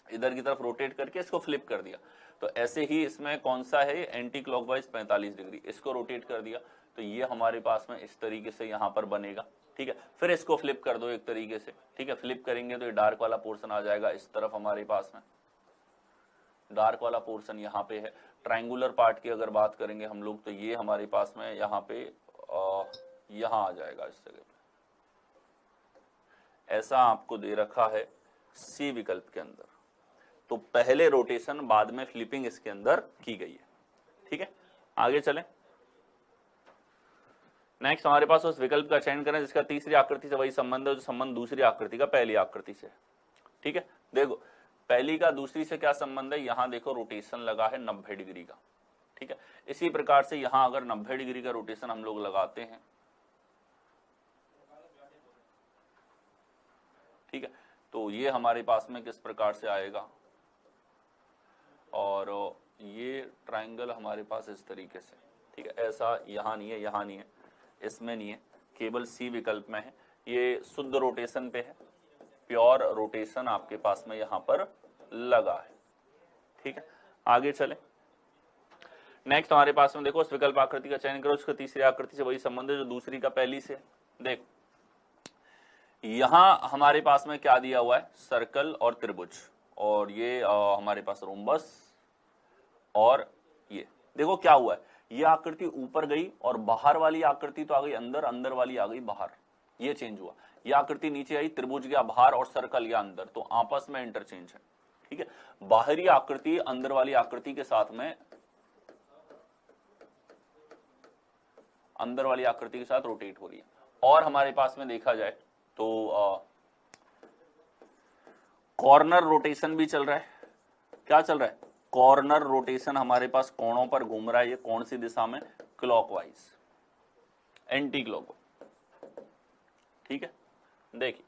Speaker 1: इधर की तरफ रोटेट करके इसको फ्लिप कर दिया, तो ऐसे ही इसमें कौन सा है, एंटी क्लॉकवाइज 45 डिग्री, इसको रोटेट कर दिया तो ये हमारे पास में इस तरीके से यहाँ पर बनेगा, ठीक है। फिर इसको फ्लिप कर दो एक तरीके से, ठीक है। फ्लिप करेंगे तो ये डार्क वाला पोर्शन आ जाएगा इस तरफ हमारे पास में, डार्क वाला पोर्शन यहाँ पे है। ट्रायंगुलर पार्ट की अगर बात करेंगे हम लोग तो ये हमारे पास में यहाँ पे यहाँ आ जाएगा इस जगह पे। ऐसा आपको दे रखा है सी विकल्प के अंदर। तो पहले रोटेशन बाद में फ्लिपिंग इसके अंदर की गई है, ठीक है। आगे चलें। नेक्स्ट हमारे पास उस विकल्प का चयन करें जिसका तीसरी आकृति से वही संबंध है जो संबंध दूसरी आकृति का पहली आकृति से, ठीक है। देखो पहली का दूसरी से क्या संबंध है, यहां देखो रोटेशन लगा है 90 डिग्री का, ठीक है। इसी प्रकार से यहां अगर 90 डिग्री का रोटेशन हम लोग लगाते हैं, ठीक है, तो ये हमारे पास में किस प्रकार से आएगा, और ये ट्रायंगल हमारे पास इस तरीके से, ठीक है। ऐसा यहां नहीं है, यहां नहीं है, इसमें नहीं है, केवल सी विकल्प में है। ये शुद्ध रोटेशन पे है, प्योर रोटेशन आपके पास में यहां पर लगा है, ठीक है। आगे चले। नेक्स्ट हमारे पास में देखो उस विकल्प आकृति का चयन करो उसका तीसरी आकृति से वही संबंध है जो दूसरी का पहली से। देखो यहां हमारे पास में क्या दिया हुआ है, सर्कल और त्रिभुज, और ये हमारे पास रोम्बस, और ये देखो क्या हुआ है, ये आकृति ऊपर गई और बाहर वाली आकृति तो आ गई अंदर, अंदर वाली आ गई बाहर। ये चेंज हुआ, ये आकृति नीचे आई, त्रिभुज गया बाहर और सर्कल गया अंदर, तो आपस में इंटरचेंज है। ठीक है, बाहरी आकृति अंदर वाली आकृति के साथ में, अंदर वाली आकृति के साथ रोटेट हो रही है। और हमारे पास में देखा जाए तो कॉर्नर रोटेशन भी चल रहा है। क्या चल रहा है? कॉर्नर रोटेशन हमारे पास कोणों पर घूम रहा है। ये कौन सी दिशा में? Clockwise, anti clockwise. ठीक है, देखिए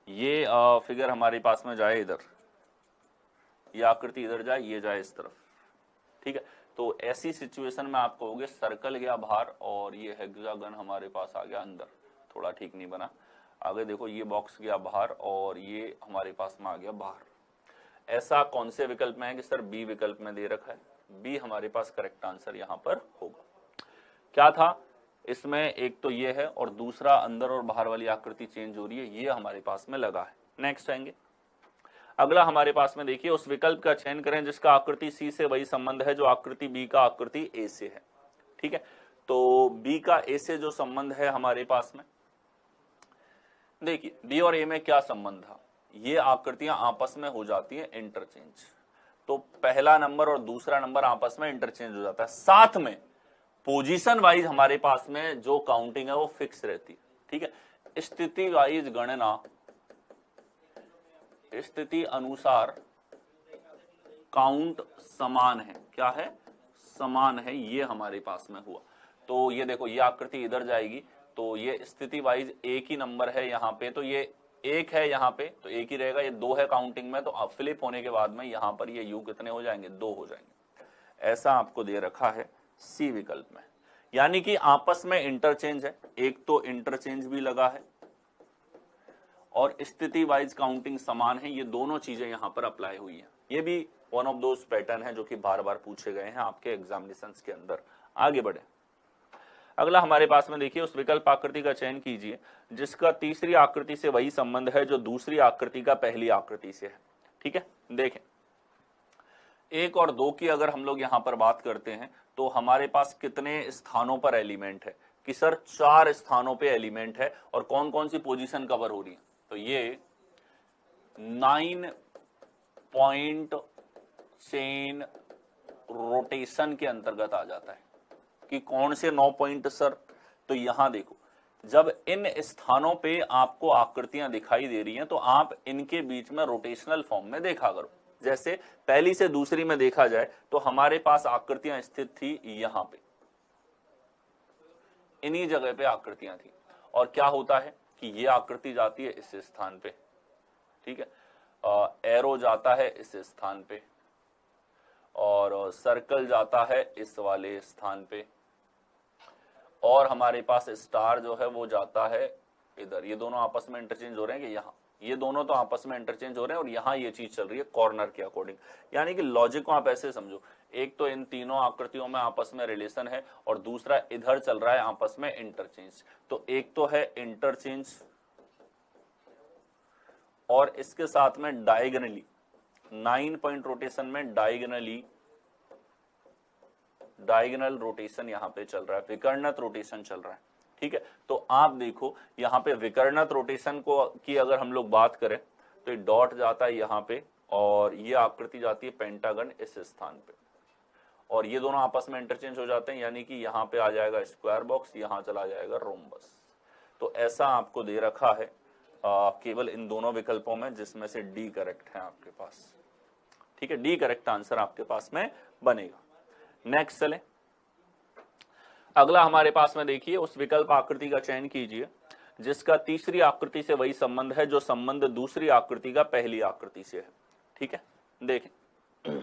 Speaker 1: ये फिगर हमारे पास में जाए इधर, ये आकृति इधर जाए, ये जाए इस तरफ। ठीक है, तो ऐसी सिचुएशन में आप कहोगे सर्कल गया बाहर और ये हेक्सागन हमारे पास आ गया अंदर। थोड़ा ठीक नहीं बना, आगे देखो, ये बॉक्स गया बाहर और ये हमारे पास में आ गया बाहर। ऐसा कौन से विकल्प में है कि सर बी विकल्प में दे रखा है। बी हमारे पास करेक्ट आंसर यहां पर होगा। क्या था इसमें? एक तो ये है और दूसरा अंदर और बाहर वाली आकृति चेंज हो रही है, ये हमारे पास में लगा है। नेक्स्ट आएंगे, अगला हमारे पास में देखिए, उस विकल्प का चयन करें जिसका आकृति सी से वही संबंध है जो आकृति बी का आकृति ए से है। ठीक है, तो बी का ए से जो संबंध है हमारे पास में, देखिए बी और ए में क्या संबंध था? ये आकृतियां आपस में हो जाती है इंटरचेंज, तो पहला नंबर और दूसरा नंबर आपस में इंटरचेंज हो जाता है। साथ में पोजीशन वाइज हमारे पास में जो काउंटिंग है वो फिक्स रहती है। ठीक है, स्थिति वाइज गणना, स्थिति अनुसार काउंट समान है। क्या है? समान है, ये हमारे पास में हुआ। तो ये देखो, ये आकृति इधर जाएगी तो ये स्थिति वाइज एक ही नंबर है यहाँ पे, तो ये एक है यहाँ पे तो एक ही रहेगा, ये दो है काउंटिंग में, तो अब फ्लिप होने के बाद में यहाँ पर ये यू कितने हो जाएंगे? दो हो जाएंगे। ऐसा आपको दे रखा है सी विकल्प में, यानी कि आपस में इंटरचेंज है। एक तो इंटरचेंज भी लगा है और स्थिति वाइज काउंटिंग समान है, ये दोनों चीजें यहाँ पर अप्लाई हुई है। ये भी वन ऑफ दोज पैटर्न है जो कि बार बार पूछे गए हैं आपके एग्जामिनेशंस के अंदर। आगे बढ़े, अगला हमारे पास में देखिए, उस विकल्प आकृति का चयन कीजिए जिसका तीसरी आकृति से वही संबंध है जो दूसरी आकृति का पहली आकृति से है। ठीक है, देखें 1 और 2 की अगर हम लोग यहां पर बात करते हैं तो हमारे पास कितने स्थानों पर एलिमेंट है? कि सर 4 स्थानों पे एलिमेंट है। और कौन कौन सी पोजीशन कवर हो रही है? तो ये 9 पॉइंट चेन रोटेशन के अंतर्गत आ जाता है। कि कौन से 9 पॉइंट सर? तो यहां देखो, जब इन स्थानों पे आपको आकृतियां दिखाई दे रही हैं तो आप इनके बीच में रोटेशनल फॉर्म में देखा करो। जैसे पहली से दूसरी में देखा जाए तो हमारे पास आकृतियां स्थित थी यहां पे, इन्हीं जगह पे आकृतियां थी। और क्या होता है कि ये आकृति जाती है इस स्थान पे, ठीक है, एरो जाता है इस स्थान पे और सर्कल जाता है इस वाले स्थान पे, और हमारे पास स्टार जो है वो जाता है इधर। ये दोनों आपस में इंटरचेंज हो रहे हैं कि यहाँ, ये दोनों तो आपस में इंटरचेंज हो रहे हैं और यहाँ ये चीज चल रही है कॉर्नर के अकॉर्डिंग। यानी कि लॉजिक को आप ऐसे समझो, एक तो इन तीनों आकृतियों में आपस में रिलेशन है और दूसरा इधर चल रहा है आपस में इंटरचेंज। तो एक तो है इंटरचेंज और इसके साथ में डायगोनली 9 पॉइंट रोटेशन में डायगोनल रोटेशन यहां पे चल रहा है, विकर्णत रोटेशन चल रहा है। ठीक है, तो आप देखो यहाँ पे विकर्णत रोटेशन को की अगर हम लोग बात करें तो ये डॉट जाता है यहाँ पे और ये आकृति जाती है पेंटागन इस स्थान पे, और ये दोनों आपस में इंटरचेंज हो जाते हैं। यानी कि यहाँ पे आ जाएगा स्क्वायर बॉक्स, यहाँ चला जाएगा रोम्बस। तो ऐसा आपको दे रखा है केवल इन दोनों विकल्पों में, जिसमें से डी करेक्ट है आपके पास। ठीक है, डी करेक्ट आंसर आपके पास में बनेगा। नेक्स्ट चले, अगला हमारे पास में देखिए, उस विकल्प आकृति का चयन कीजिए जिसका तीसरी आकृति से वही संबंध है जो संबंध दूसरी आकृति का पहली आकृति से है। ठीक है, देखें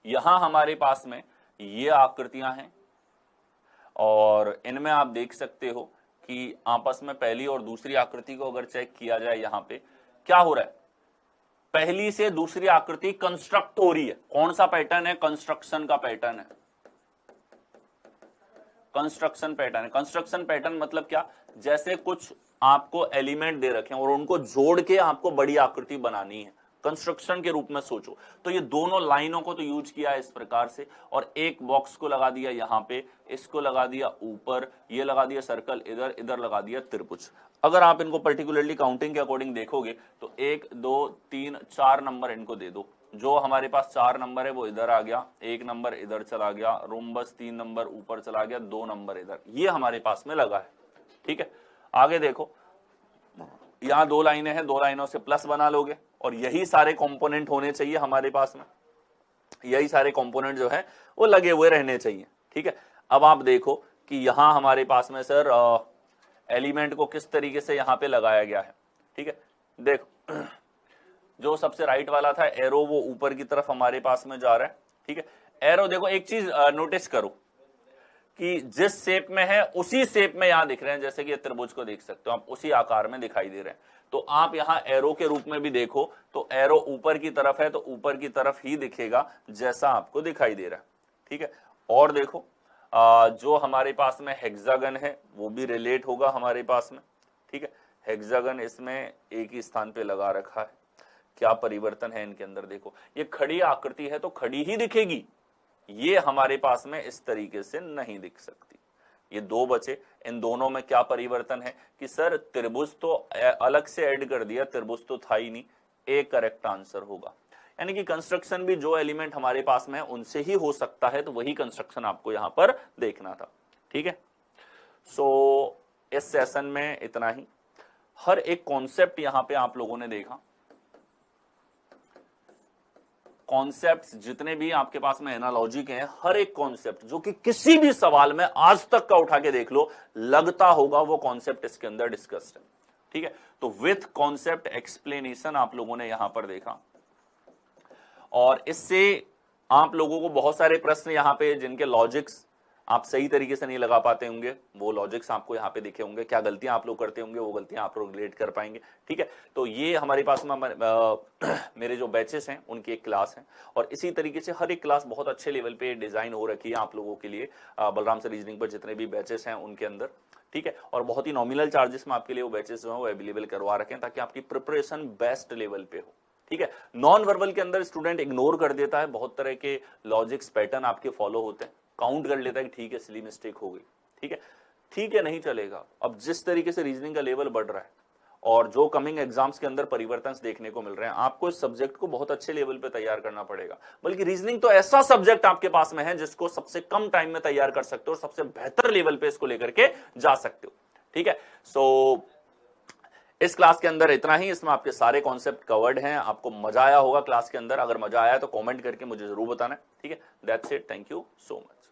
Speaker 1: यहां हमारे पास में ये आकृतियां हैं और इनमें आप देख सकते हो कि आपस में पहली और दूसरी आकृति को अगर चेक किया जाए, यहां पे क्या हो रहा है, पहली से दूसरी आकृति कंस्ट्रक्ट हो रही है। कौन सा पैटर्न है? कंस्ट्रक्शन का पैटर्न है, कंस्ट्रक्शन पैटर्न है। कंस्ट्रक्शन पैटर्न मतलब क्या? जैसे कुछ आपको एलिमेंट दे रखे हैं और उनको जोड़ के आपको बड़ी आकृति बनानी है, कंस्ट्रक्शन के रूप में सोचो तो ये दोनों लाइनों को तो यूज किया इस प्रकार से, और एक बॉक्स को लगा दिया यहां पे, इसको लगा दिया ऊपर, ये लगा दिया सर्कल इधर, इधर लगा दिया त्रिभुज। अगर आप इनको पर्टिकुलरली काउंटिंग के अकॉर्डिंग देखोगे तो 1 2 3 4 नंबर इनको दे दो। जो हमारे पास 4 नंबर है वो इधर आ गया, 1 नंबर इधर चला गया, रोम्बस 3 नंबर ऊपर चला गया, 2 नंबर इधर, ये हमारे पास में लगा है। ठीक है, आगे देखो, यहां 2 लाइनें हैं, 2 लाइनों से प्लस बना लोगे, और यही सारे कंपोनेंट होने चाहिए हमारे पास में, यही सारे कंपोनेंट जो है वो लगे हुए रहने चाहिए। ठीक है, अब आप देखो कि यहां हमारे पास में सर एलिमेंट को किस तरीके से यहां पे लगाया गया है। ठीक है, देखो जो सबसे राइट वाला था एरो, वो ऊपर की तरफ हमारे पास में जा रहा है। ठीक है, एरो देखो, एक चीज नोटिस करो कि जिस शेप में है उसी शेप में यहां दिख रहे हैं, जैसे कि ये त्रिभुज को देख सकते हो आप, उसी आकार में दिखाई दे रहे हैं। तो आप यहां एरो के रूप में भी देखो तो एरो ऊपर की तरफ है तो ऊपर की तरफ ही दिखेगा जैसा आपको दिखाई दे रहा है। ठीक है, और देखो जो हमारे पास में हेक्सागन है वो भी रिलेट होगा हमारे पास में। ठीक है, हेक्सागन इसमें एक ही स्थान पे लगा रखा है, क्या परिवर्तन है इनके अंदर देखो, ये खड़ी आकृति है तो खड़ी ही दिखेगी, ये हमारे पास में इस तरीके से नहीं दिख सकती। ये 2 बचे, इन दोनों में क्या परिवर्तन है कि सर त्रिभुज तो अलग से ऐड कर दिया, त्रिभुज तो था ही नहीं, एक करेक्ट आंसर होगा। यानी कि कंस्ट्रक्शन भी जो एलिमेंट हमारे पास में है उनसे ही हो सकता है, तो वही कंस्ट्रक्शन आपको यहां पर देखना था। ठीक है, सो इस सेशन में इतना ही। हर एक कॉन्सेप्ट यहां पे आप लोगों ने देखा, कॉन्सेप्ट्स जितने भी आपके पास में एनालॉजी के हैं, हर एक कॉन्सेप्ट जो कि किसी भी सवाल में आज तक का उठा के देख लो, लगता होगा वो कॉन्सेप्ट इसके अंदर डिस्कस्ड है। ठीक है, तो विथ कॉन्सेप्ट एक्सप्लेनेशन आप लोगों ने यहां पर देखा, और इससे आप लोगों को बहुत सारे प्रश्न यहां पे जिनके लॉजिक्स आप सही तरीके से नहीं लगा पाते होंगे, वो लॉजिक्स आपको यहाँ पे दिखे होंगे, क्या गलतियां आप लोग करते होंगे वो गलतियां आप लोग रिलेट कर पाएंगे। ठीक है, तो ये हमारे पास में मेरे जो बैचेस हैं उनकी एक क्लास है, और इसी तरीके से हर एक क्लास बहुत अच्छे लेवल पे डिजाइन हो रखी है आप लोगों के लिए, बलराम से रीजनिंग पर जितने भी बैचेस हैं उनके अंदर। ठीक है, और बहुत ही नॉमिनल चार्जेस में आपके लिए वो बैचेस जो है वो अवेलेबल करवा रखे हैं, ताकि आपकी प्रिपरेशन बेस्ट लेवल पे हो। ठीक है, नॉन वर्बल के अंदर स्टूडेंट इग्नोर कर देता है, बहुत तरह के लॉजिक्स पैटर्न आपके फॉलो होते हैं, काउंट कर लेता है कि ठीक है सिली मिस्टेक हो गई। ठीक है, नहीं चलेगा। अब जिस तरीके से रीजनिंग का लेवल बढ़ रहा है और जो कमिंग एग्जाम्स के अंदर परिवर्तन देखने को मिल रहे हैं, आपको इस सब्जेक्ट को बहुत अच्छे लेवल पे तैयार करना पड़ेगा। बल्कि रीजनिंग तो ऐसा सब्जेक्ट आपके पास में है जिसको सबसे कम टाइम में तैयार कर सकते हो और सबसे बेहतर लेवल पे इसको लेकर के जा सकते हो। ठीक है, सो इस क्लास के अंदर इतना ही, इसमें आपके सारे कॉन्सेप्ट कवर्ड हैं। आपको मजा आया होगा क्लास के अंदर, अगर मजा आया तो कमेंट करके मुझे जरूर बताना। ठीक है, that's it, thank you so much.